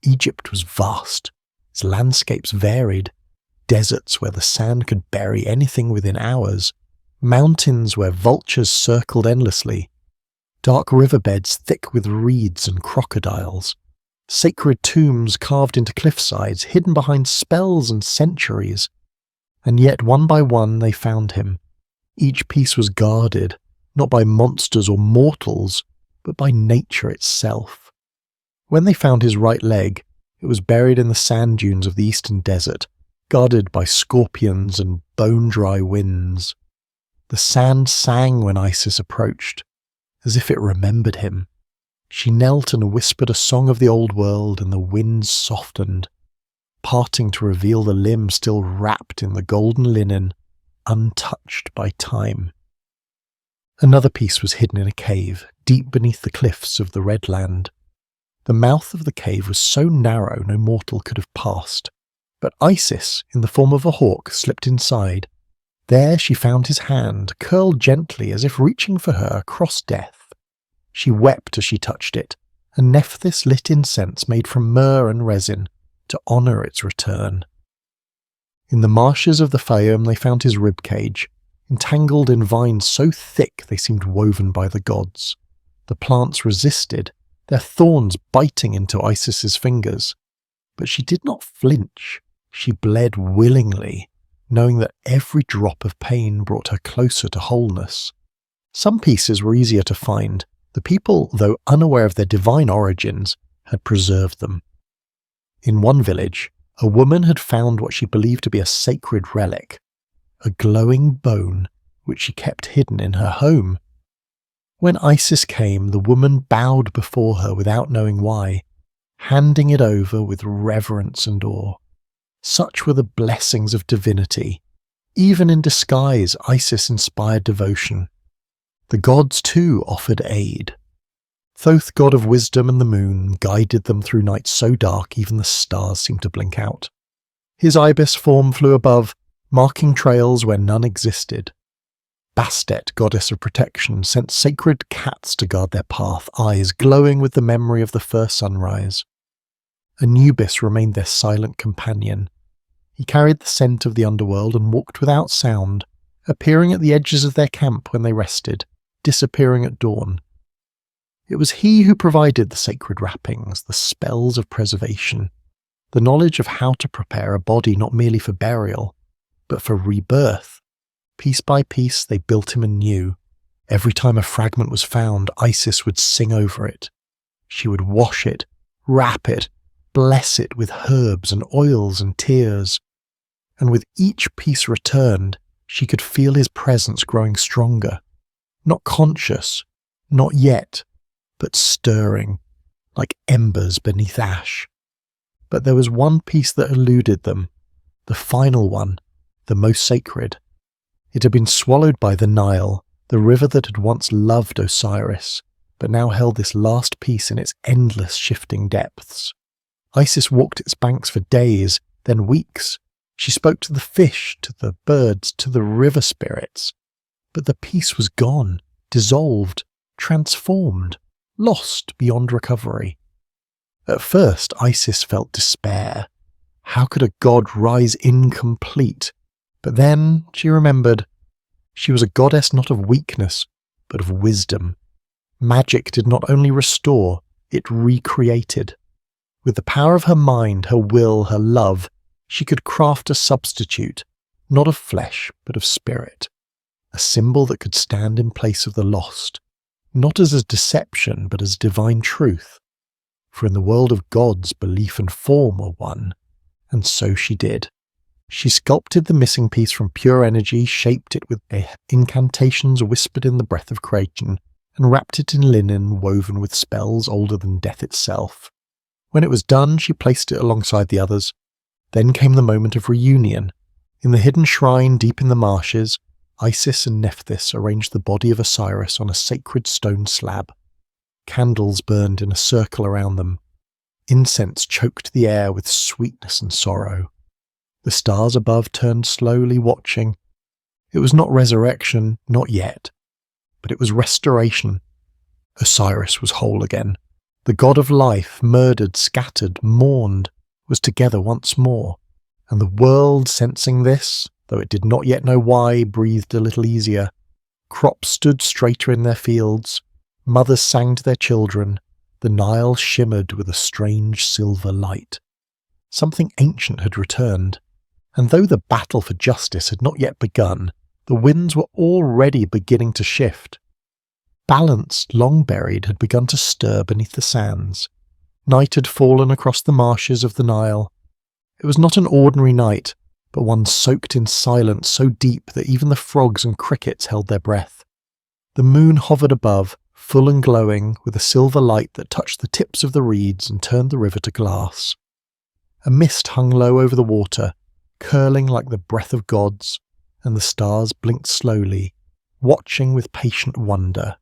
Egypt was vast, its landscapes varied, deserts where the sand could bury anything within hours, mountains where vultures circled endlessly, dark riverbeds thick with reeds and crocodiles, sacred tombs carved into cliffsides, hidden behind spells and centuries. And yet one by one they found him. Each piece was guarded, not by monsters or mortals, but by nature itself. When they found his right leg, it was buried in the sand dunes of the eastern desert, guarded by scorpions and bone-dry winds. The sand sang when Isis approached, as if it remembered him. She knelt and whispered a song of the old world, and the winds softened, parting to reveal the limb still wrapped in the golden linen, untouched by time. Another piece was hidden in a cave, deep beneath the cliffs of the Red Land. The mouth of the cave was so narrow no mortal could have passed, but Isis, in the form of a hawk, slipped inside. There she found his hand, curled gently as if reaching for her across death. She wept as she touched it, and Nephthys lit incense made from myrrh and resin to honour its return. In the marshes of the Fayum they found his ribcage, entangled in vines so thick they seemed woven by the gods. The plants resisted, their thorns biting into Isis's fingers. But she did not flinch. She bled willingly, knowing that every drop of pain brought her closer to wholeness. Some pieces were easier to find. The people, though unaware of their divine origins, had preserved them. In one village, a woman had found what she believed to be a sacred relic, a glowing bone which she kept hidden in her home. When Isis came, the woman bowed before her without knowing why, handing it over with reverence and awe. Such were the blessings of divinity. Even in disguise, Isis inspired devotion. The gods too offered aid. Thoth, god of wisdom and the moon, guided them through nights so dark even the stars seemed to blink out. His ibis form flew above, marking trails where none existed. Bastet, goddess of protection, sent sacred cats to guard their path, eyes glowing with the memory of the first sunrise. Anubis remained their silent companion. He carried the scent of the underworld and walked without sound, appearing at the edges of their camp when they rested, disappearing at dawn. It was he who provided the sacred wrappings, the spells of preservation, the knowledge of how to prepare a body not merely for burial, but for rebirth. Piece by piece they built him anew. Every time a fragment was found, Isis would sing over it. She would wash it, wrap it, bless it with herbs and oils and tears. And with each piece returned, she could feel his presence growing stronger. Not conscious, not yet, but stirring, like embers beneath ash. But there was one piece that eluded them, the final one, the most sacred. It had been swallowed by the Nile, the river that had once loved Osiris, but now held this last piece in its endless shifting depths. Isis walked its banks for days, then weeks. She spoke to the fish, to the birds, to the river spirits. But the piece was gone, dissolved, transformed, lost beyond recovery. At first, Isis felt despair. How could a god rise incomplete? But then she remembered. She was a goddess not of weakness, but of wisdom. Magic did not only restore, it recreated. With the power of her mind, her will, her love, she could craft a substitute, not of flesh, but of spirit. A symbol that could stand in place of the lost, not as a deception, but as divine truth. For in the world of gods, belief and form were one, and so she did. She sculpted the missing piece from pure energy, shaped it with incantations whispered in the breath of creation, and wrapped it in linen woven with spells older than death itself. When it was done, she placed it alongside the others. Then came the moment of reunion. In the hidden shrine deep in the marshes, Isis and Nephthys arranged the body of Osiris on a sacred stone slab. Candles burned in a circle around them. Incense choked the air with sweetness and sorrow. The stars above turned slowly, watching. It was not resurrection, not yet, but it was restoration. Osiris was whole again. The god of life, murdered, scattered, mourned, was together once more, and the world, sensing this, though it did not yet know why, breathed a little easier. Crops stood straighter in their fields, mothers sang to their children, the Nile shimmered with a strange silver light. Something ancient had returned, and though the battle for justice had not yet begun, the winds were already beginning to shift. Balance, long buried, had begun to stir beneath the sands. Night had fallen across the marshes of the Nile. It was not an ordinary night, but one soaked in silence so deep that even the frogs and crickets held their breath. The moon hovered above, full and glowing, with a silver light that touched the tips of the reeds and turned the river to glass. A mist hung low over the water, curling like the breath of gods, and the stars blinked slowly, watching with patient wonder.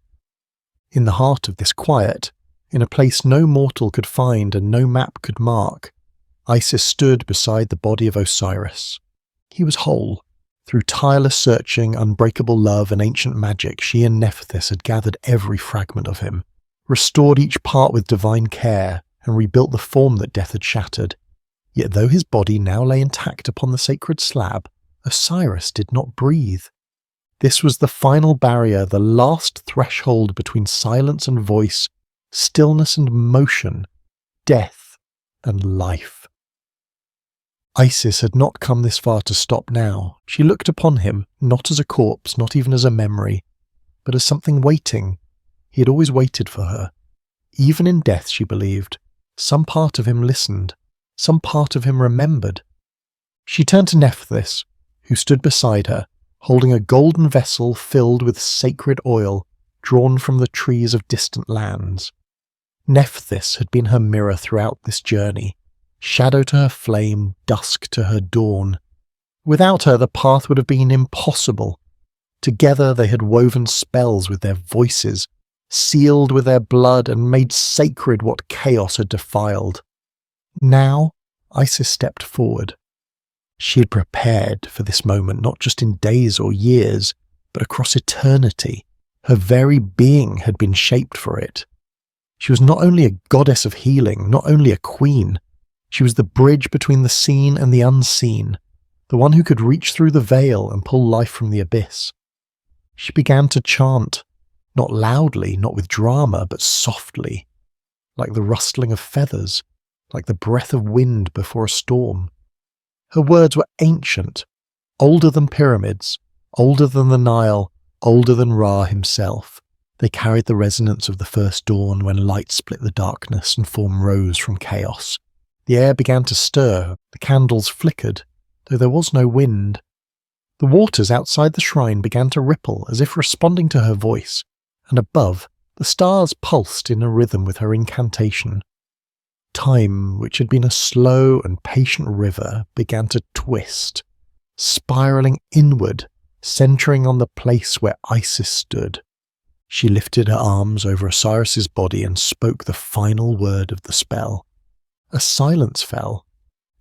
In the heart of this quiet, in a place no mortal could find and no map could mark, Isis stood beside the body of Osiris. He was whole. Through tireless searching, unbreakable love and ancient magic, she and Nephthys had gathered every fragment of him, restored each part with divine care, and rebuilt the form that death had shattered. Yet though his body now lay intact upon the sacred slab, Osiris did not breathe. This was the final barrier, the last threshold between silence and voice, stillness and motion, death and life. Isis had not come this far to stop now. She looked upon him, not as a corpse, not even as a memory, but as something waiting. He had always waited for her. Even in death, she believed, some part of him listened, some part of him remembered. She turned to Nephthys, who stood beside her, holding a golden vessel filled with sacred oil drawn from the trees of distant lands. Nephthys had been her mirror throughout this journey, shadow to her flame, dusk to her dawn. Without her, the path would have been impossible. Together they had woven spells with their voices, sealed with their blood, and made sacred what chaos had defiled. Now, Isis stepped forward. She had prepared for this moment not just in days or years, but across eternity. Her very being had been shaped for it. She was not only a goddess of healing, not only a queen. She was the bridge between the seen and the unseen, the one who could reach through the veil and pull life from the abyss. She began to chant, not loudly, not with drama, but softly, like the rustling of feathers, like the breath of wind before a storm. Her words were ancient, older than pyramids, older than the Nile, older than Ra himself. They carried the resonance of the first dawn when light split the darkness and form rose from chaos. The air began to stir, the candles flickered, though there was no wind. The waters outside the shrine began to ripple as if responding to her voice, and above, the stars pulsed in a rhythm with her incantation. Time, which had been a slow and patient river, began to twist, spiraling inward, centering on the place where Isis stood. She lifted her arms over Osiris's body and spoke the final word of the spell. A silence fell.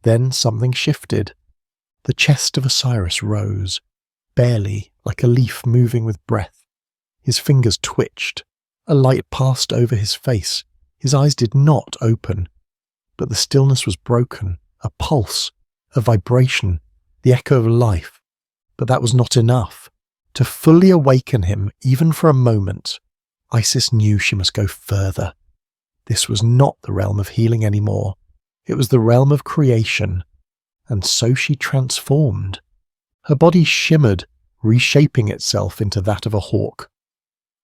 Then something shifted. The chest of Osiris rose, barely, like a leaf moving with breath. His fingers twitched. A light passed over his face. His eyes did not open. But the stillness was broken, a pulse, a vibration, the echo of life. But that was not enough. To fully awaken him, even for a moment, Isis knew she must go further. This was not the realm of healing anymore. It was the realm of creation. And so she transformed. Her body shimmered, reshaping itself into that of a hawk.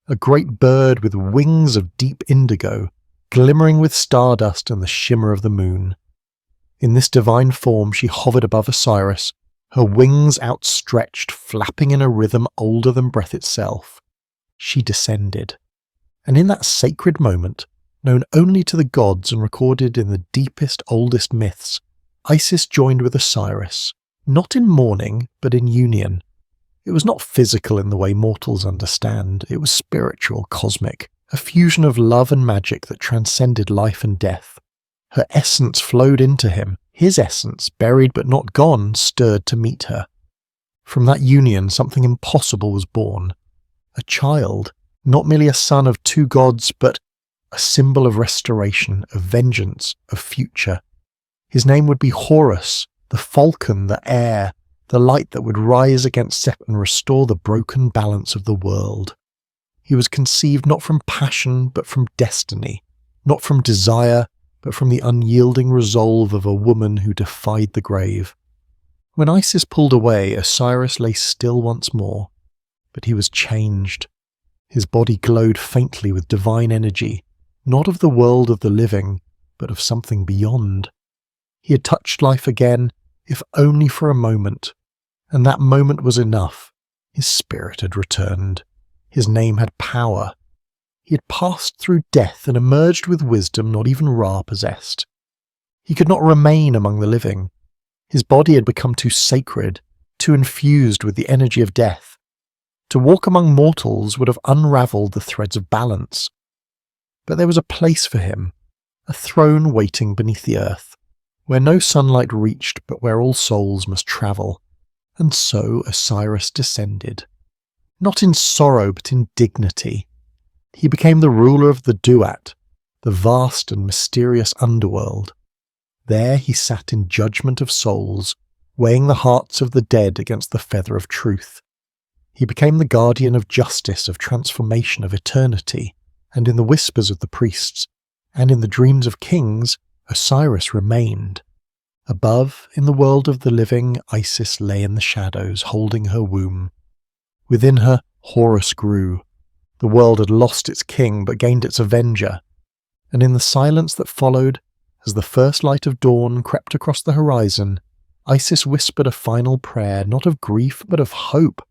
A great bird with wings of deep indigo, glimmering with stardust and the shimmer of the moon. In this divine form she hovered above Osiris, her wings outstretched, flapping in a rhythm older than breath itself. She descended. And in that sacred moment, known only to the gods and recorded in the deepest, oldest myths, Isis joined with Osiris, not in mourning, but in union. It was not physical in the way mortals understand, it was spiritual, cosmic, a fusion of love and magic that transcended life and death. Her essence flowed into him. His essence, buried but not gone, stirred to meet her. From that union, something impossible was born. A child, not merely a son of two gods, but a symbol of restoration, of vengeance, of future. His name would be Horus, the falcon, the air, the light that would rise against Set and restore the broken balance of the world. He was conceived not from passion, but from destiny, not from desire, but from the unyielding resolve of a woman who defied the grave. When Isis pulled away, Osiris lay still once more, but he was changed. His body glowed faintly with divine energy, not of the world of the living, but of something beyond. He had touched life again, if only for a moment, and that moment was enough. His spirit had returned. His name had power. He had passed through death and emerged with wisdom not even Ra possessed. He could not remain among the living. His body had become too sacred, too infused with the energy of death. To walk among mortals would have unravelled the threads of balance. But there was a place for him, a throne waiting beneath the earth, where no sunlight reached but where all souls must travel. And so Osiris descended. Not in sorrow but in dignity. He became the ruler of the Duat, the vast and mysterious underworld. There he sat in judgment of souls, weighing the hearts of the dead against the feather of truth. He became the guardian of justice, of transformation, of eternity, and in the whispers of the priests, and in the dreams of kings, Osiris remained. Above, in the world of the living, Isis lay in the shadows, holding her womb. Within her, Horus grew. The world had lost its king, but gained its avenger. And in the silence that followed, as the first light of dawn crept across the horizon, Isis whispered a final prayer, not of grief, but of hope.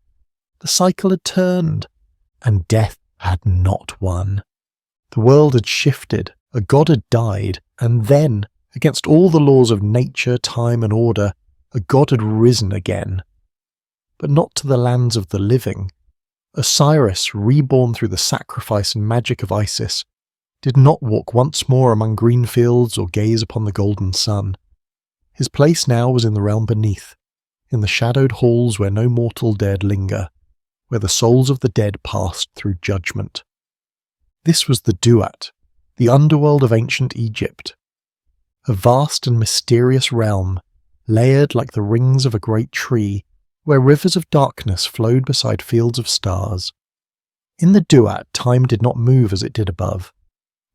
The cycle had turned, and death had not won. The world had shifted, a god had died, and then, against all the laws of nature, time, and order, a god had risen again. But not to the lands of the living. Osiris, reborn through the sacrifice and magic of Isis, did not walk once more among green fields or gaze upon the golden sun. His place now was in the realm beneath, in the shadowed halls where no mortal dared linger, where the souls of the dead passed through judgment. This was the Duat, the underworld of ancient Egypt. A vast and mysterious realm, layered like the rings of a great tree, where rivers of darkness flowed beside fields of stars. In the Duat, time did not move as it did above.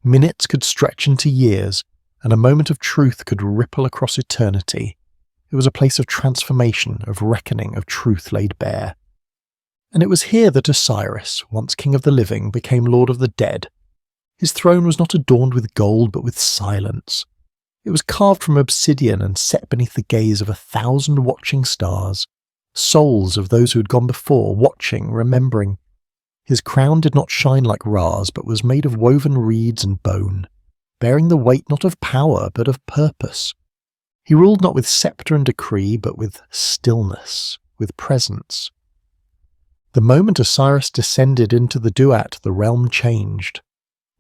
Minutes could stretch into years, and a moment of truth could ripple across eternity. It was a place of transformation, of reckoning, of truth laid bare. And it was here that Osiris, once king of the living, became lord of the dead. His throne was not adorned with gold, but with silence. It was carved from obsidian and set beneath the gaze of 1,000 watching stars, souls of those who had gone before, watching, remembering. His crown did not shine like Ra's, but was made of woven reeds and bone, bearing the weight not of power, but of purpose. He ruled not with sceptre and decree, but with stillness, with presence. The moment Osiris descended into the Duat, the realm changed.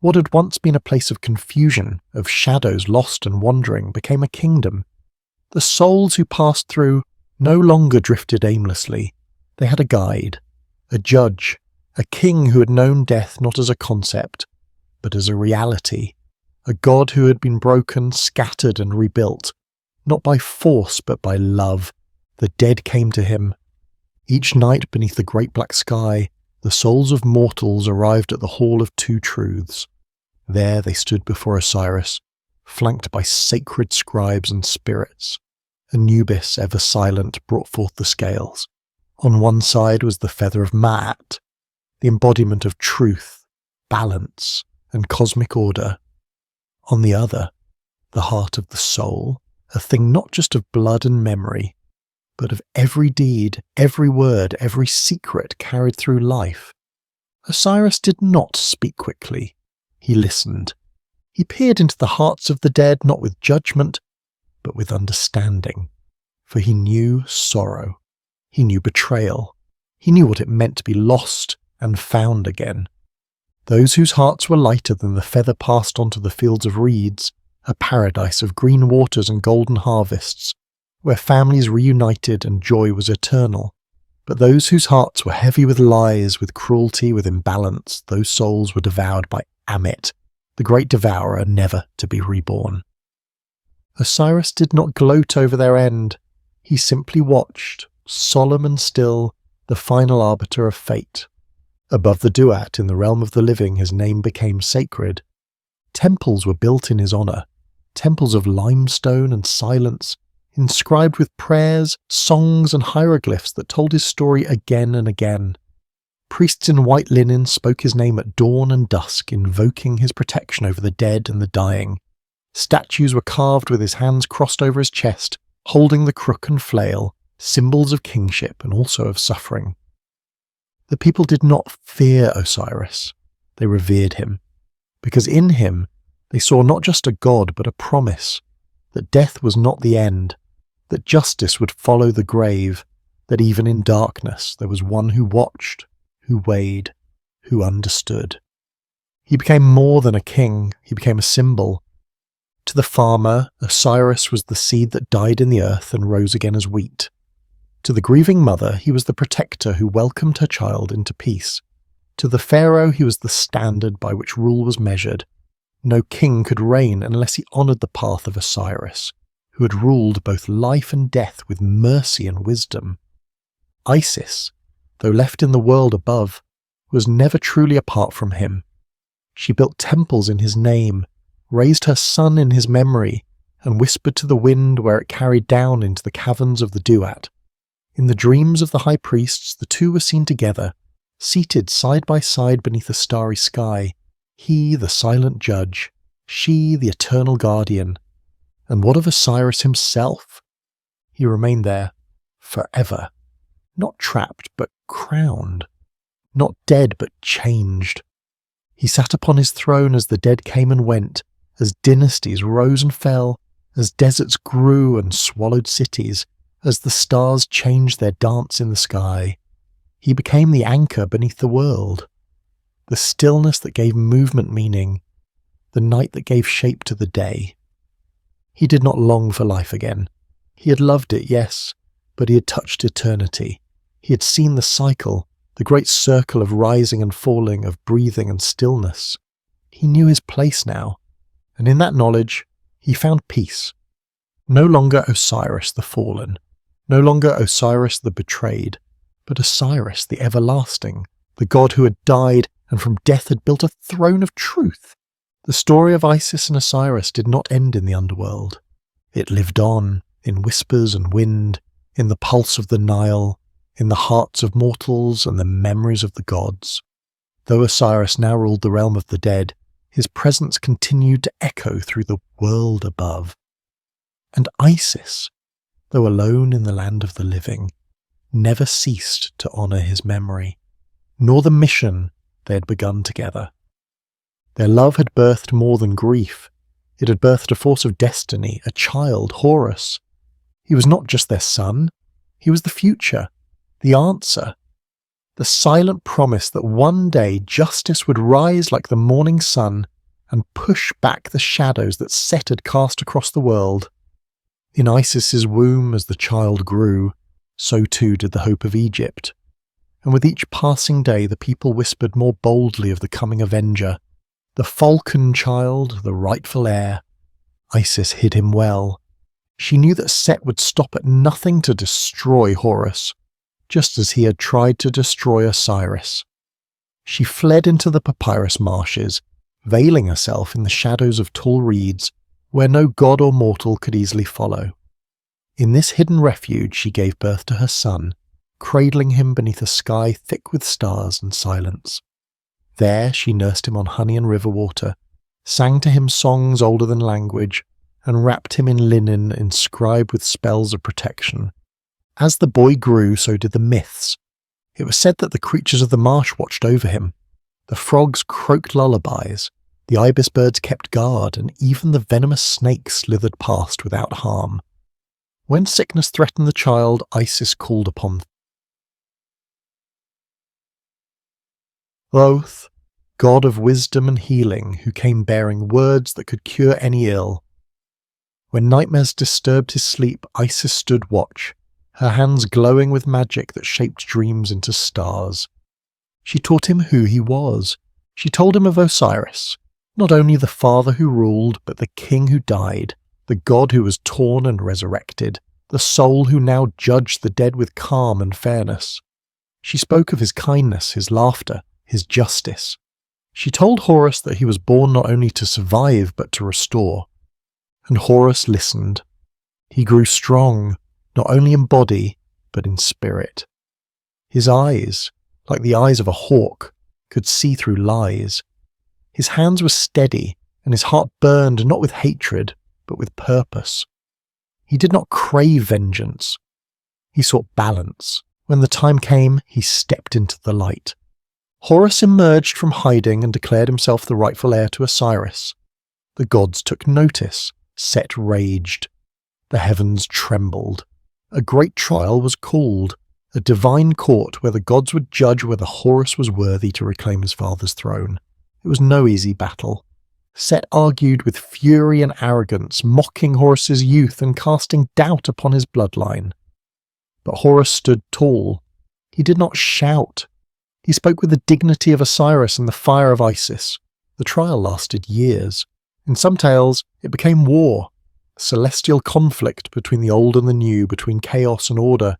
What had once been a place of confusion, of shadows lost and wandering, became a kingdom. The souls who passed through no longer drifted aimlessly. They had a guide, a judge, a king who had known death not as a concept, but as a reality, a god who had been broken, scattered and rebuilt, not by force but by love. The dead came to him. Each night beneath the great black sky, the souls of mortals arrived at the Hall of Two Truths. There they stood before Osiris, flanked by sacred scribes and spirits. Anubis, ever silent, brought forth the scales. On one side was the feather of Ma'at, the embodiment of truth, balance, and cosmic order. On the other, the heart of the soul, a thing not just of blood and memory, but of every deed, every word, every secret carried through life. Osiris did not speak quickly. He listened. He peered into the hearts of the dead, not with judgment, but with understanding. For he knew sorrow. He knew betrayal. He knew what it meant to be lost and found again. Those whose hearts were lighter than the feather passed onto the fields of reeds, a paradise of green waters and golden harvests, where families reunited and joy was eternal. But those whose hearts were heavy with lies, with cruelty, with imbalance, those souls were devoured by Ammit, the great devourer never to be reborn. Osiris did not gloat over their end. He simply watched, solemn and still, the final arbiter of fate. Above the duat in the realm of the living his name became sacred. Temples were built in his honour, temples of limestone and silence, inscribed with prayers, songs and hieroglyphs that told his story again and again. Priests in white linen spoke his name at dawn and dusk, invoking his protection over the dead and the dying. Statues were carved with his hands crossed over his chest, holding the crook and flail, symbols of kingship and also of suffering. The people did not fear Osiris, they revered him, because in him they saw not just a god but a promise, that death was not the end, that justice would follow the grave, that even in darkness there was one who watched, who weighed, who understood. He became more than a king, he became a symbol. To the farmer, Osiris was the seed that died in the earth and rose again as wheat. To the grieving mother, he was the protector who welcomed her child into peace. To the pharaoh, he was the standard by which rule was measured. No king could reign unless he honoured the path of Osiris, who had ruled both life and death with mercy and wisdom. Isis, though left in the world above, was never truly apart from him. She built temples in his name, raised her son in his memory, and whispered to the wind where it carried down into the caverns of the duat. In the dreams of the high priests, the two were seen together, seated side by side beneath a starry sky, he the silent judge, she the eternal guardian. And what of Osiris himself? He remained there forever, not trapped but crowned, not dead but changed. He sat upon his throne as the dead came and went, as dynasties rose and fell, as deserts grew and swallowed cities, as the stars changed their dance in the sky. He became the anchor beneath the world, the stillness that gave movement meaning, the night that gave shape to the day. He did not long for life again. He had loved it, yes, but he had touched eternity. He had seen the cycle, the great circle of rising and falling, of breathing and stillness. He knew his place now, and in that knowledge he found peace. No longer Osiris the fallen, no longer Osiris the betrayed, but Osiris the everlasting, the god who had died and from death had built a throne of truth. The story of Isis and Osiris did not end in the underworld. It lived on, in whispers and wind, in the pulse of the Nile, in the hearts of mortals and the memories of the gods. Though Osiris now ruled the realm of the dead, his presence continued to echo through the world above. And Isis, though alone in the land of the living, never ceased to honour his memory, nor the mission they had begun together. Their love had birthed more than grief. It had birthed a force of destiny, a child, Horus. He was not just their son, he was the future, the answer, the silent promise that one day justice would rise like the morning sun and push back the shadows that Set had cast across the world. In Isis's womb, as the child grew, so too did the hope of Egypt. And with each passing day the people whispered more boldly of the coming avenger, the falcon child, the rightful heir. Isis hid him well. She knew that Set would stop at nothing to destroy Horus, just as he had tried to destroy Osiris. She fled into the papyrus marshes, veiling herself in the shadows of tall reeds, where no god or mortal could easily follow. In this hidden refuge she gave birth to her son, cradling him beneath a sky thick with stars and silence. There she nursed him on honey and river water, sang to him songs older than language, and wrapped him in linen inscribed with spells of protection. As the boy grew, so did the myths. It was said that the creatures of the marsh watched over him. The frogs croaked lullabies, the ibis birds kept guard, and even the venomous snakes slithered past without harm. When sickness threatened the child, Isis called upon Thoth, god of wisdom and healing, who came bearing words that could cure any ill. When nightmares disturbed his sleep, Isis stood watch, her hands glowing with magic that shaped dreams into stars. She taught him who he was. She told him of Osiris, not only the father who ruled, but the king who died, the god who was torn and resurrected, the soul who now judged the dead with calm and fairness. She spoke of his kindness, his laughter, his justice. She told Horus that he was born not only to survive but to restore. And Horus listened. He grew strong, not only in body, but in spirit. His eyes, like the eyes of a hawk, could see through lies. His hands were steady, and his heart burned not with hatred, but with purpose. He did not crave vengeance. He sought balance. When the time came, he stepped into the light. Horus emerged from hiding and declared himself the rightful heir to Osiris. The gods took notice. Set raged. The heavens trembled. A great trial was called, a divine court where the gods would judge whether Horus was worthy to reclaim his father's throne. It was no easy battle. Set argued with fury and arrogance, mocking Horus's youth and casting doubt upon his bloodline. But Horus stood tall. He did not shout. He spoke with the dignity of Osiris and the fire of Isis. The trial lasted years. In some tales, it became war, a celestial conflict between the old and the new, between chaos and order.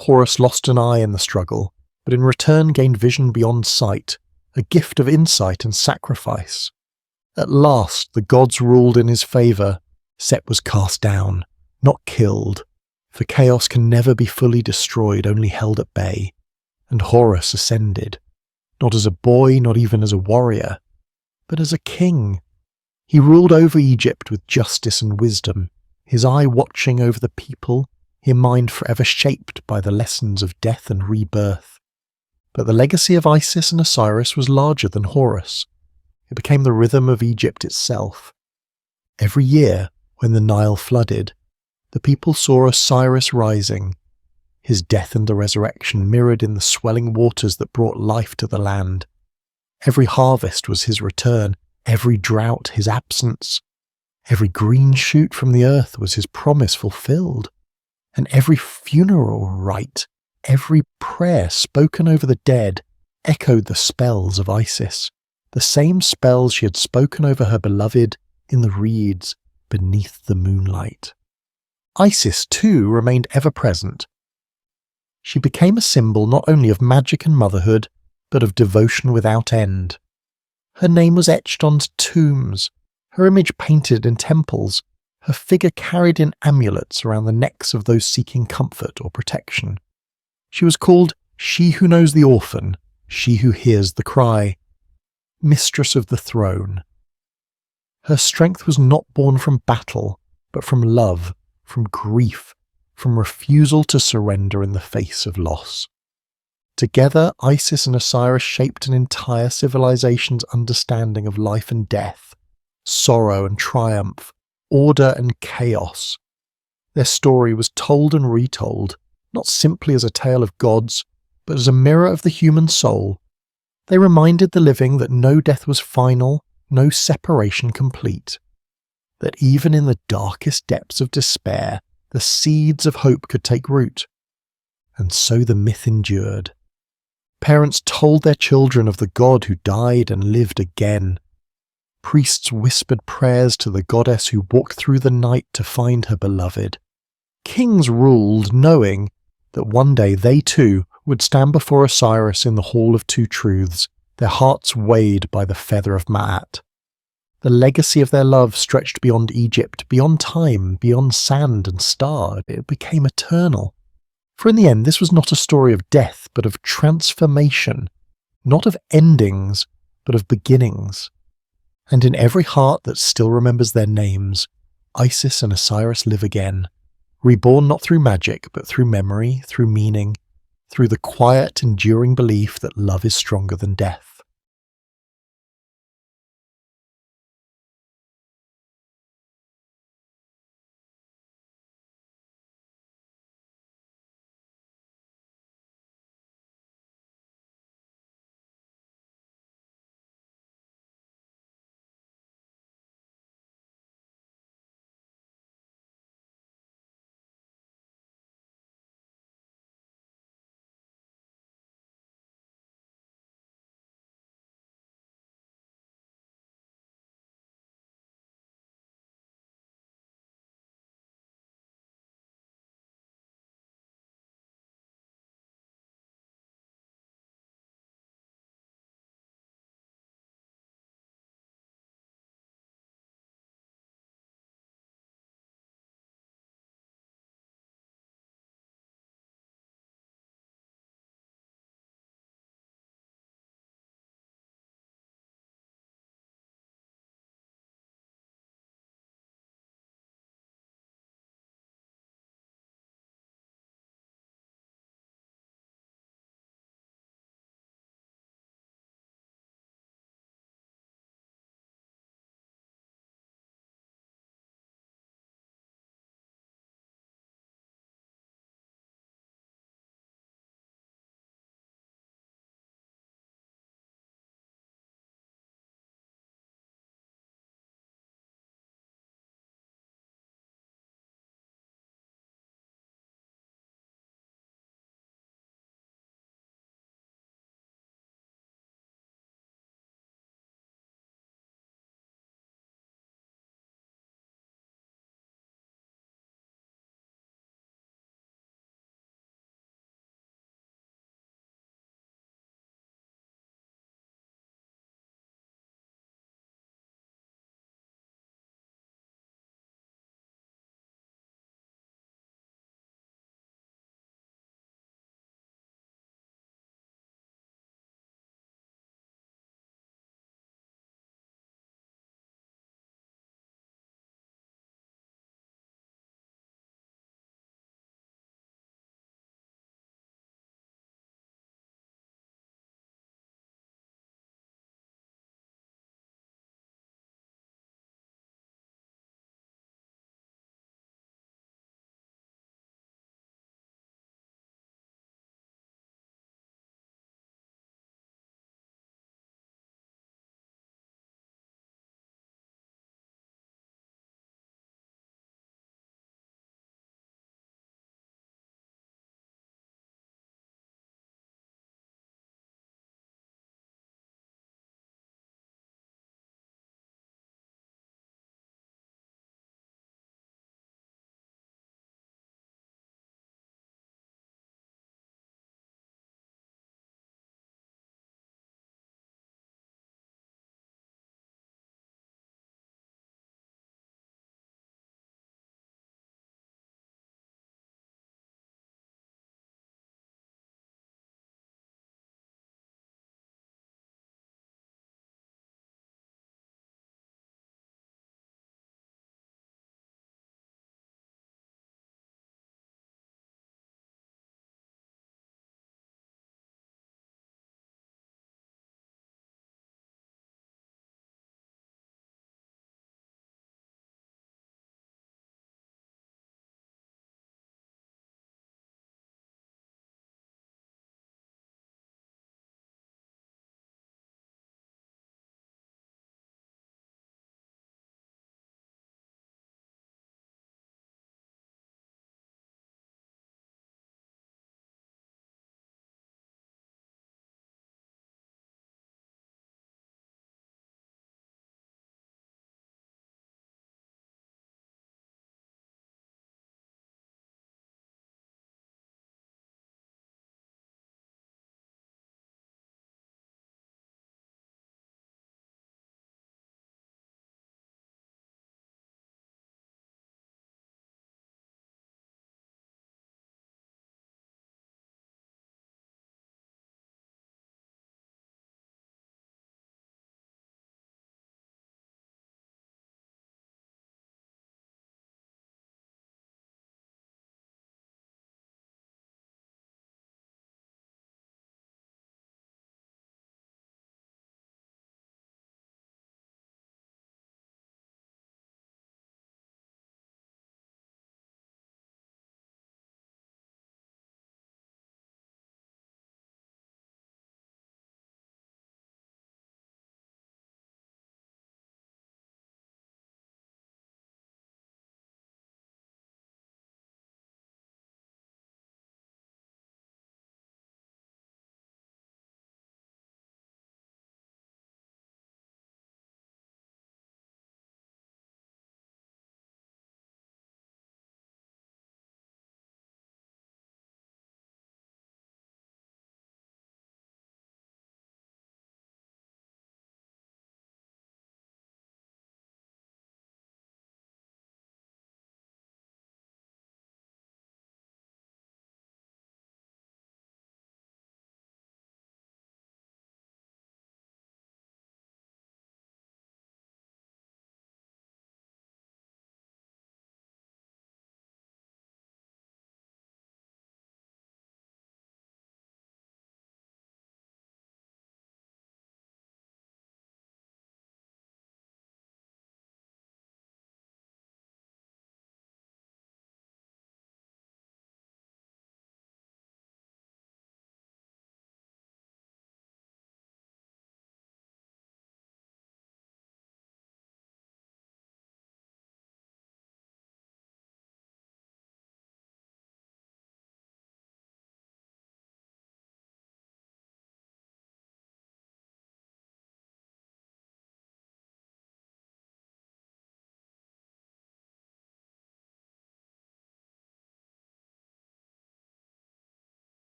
Horus lost an eye in the struggle, but in return gained vision beyond sight, a gift of insight and sacrifice. At last, the gods ruled in his favour. Set was cast down, not killed, for chaos can never be fully destroyed, only held at bay. And Horus ascended, not as a boy, not even as a warrior, but as a king. He ruled over Egypt with justice and wisdom, his eye watching over the people, his mind forever shaped by the lessons of death and rebirth. But the legacy of Isis and Osiris was larger than Horus. It became the rhythm of Egypt itself. Every year, when the Nile flooded, the people saw Osiris rising, his death and the resurrection mirrored in the swelling waters that brought life to the land. Every harvest was his return, every drought his absence. Every green shoot from the earth was his promise fulfilled. And every funeral rite, every prayer spoken over the dead, echoed the spells of Isis, the same spells she had spoken over her beloved in the reeds beneath the moonlight. Isis, too, remained ever present. She became a symbol not only of magic and motherhood, but of devotion without end. Her name was etched onto tombs, her image painted in temples, her figure carried in amulets around the necks of those seeking comfort or protection. She was called She Who Knows the Orphan, She Who Hears the Cry, Mistress of the Throne. Her strength was not born from battle, but from love, from grief, from refusal to surrender in the face of loss. Together, Isis and Osiris shaped an entire civilization's understanding of life and death, sorrow and triumph, order and chaos. Their story was told and retold, not simply as a tale of gods, but as a mirror of the human soul. They reminded the living that no death was final, no separation complete, that even in the darkest depths of despair, the seeds of hope could take root. And so the myth endured. Parents told their children of the god who died and lived again. Priests whispered prayers to the goddess who walked through the night to find her beloved. Kings ruled knowing that one day they too would stand before Osiris in the Hall of Two Truths, their hearts weighed by the feather of Ma'at. The legacy of their love stretched beyond Egypt, beyond time, beyond sand and star. It became eternal. For in the end, this was not a story of death, but of transformation, not of endings, but of beginnings. And in every heart that still remembers their names, Isis and Osiris live again, reborn not through magic, but through memory, through meaning, through the quiet, enduring belief that love is stronger than death.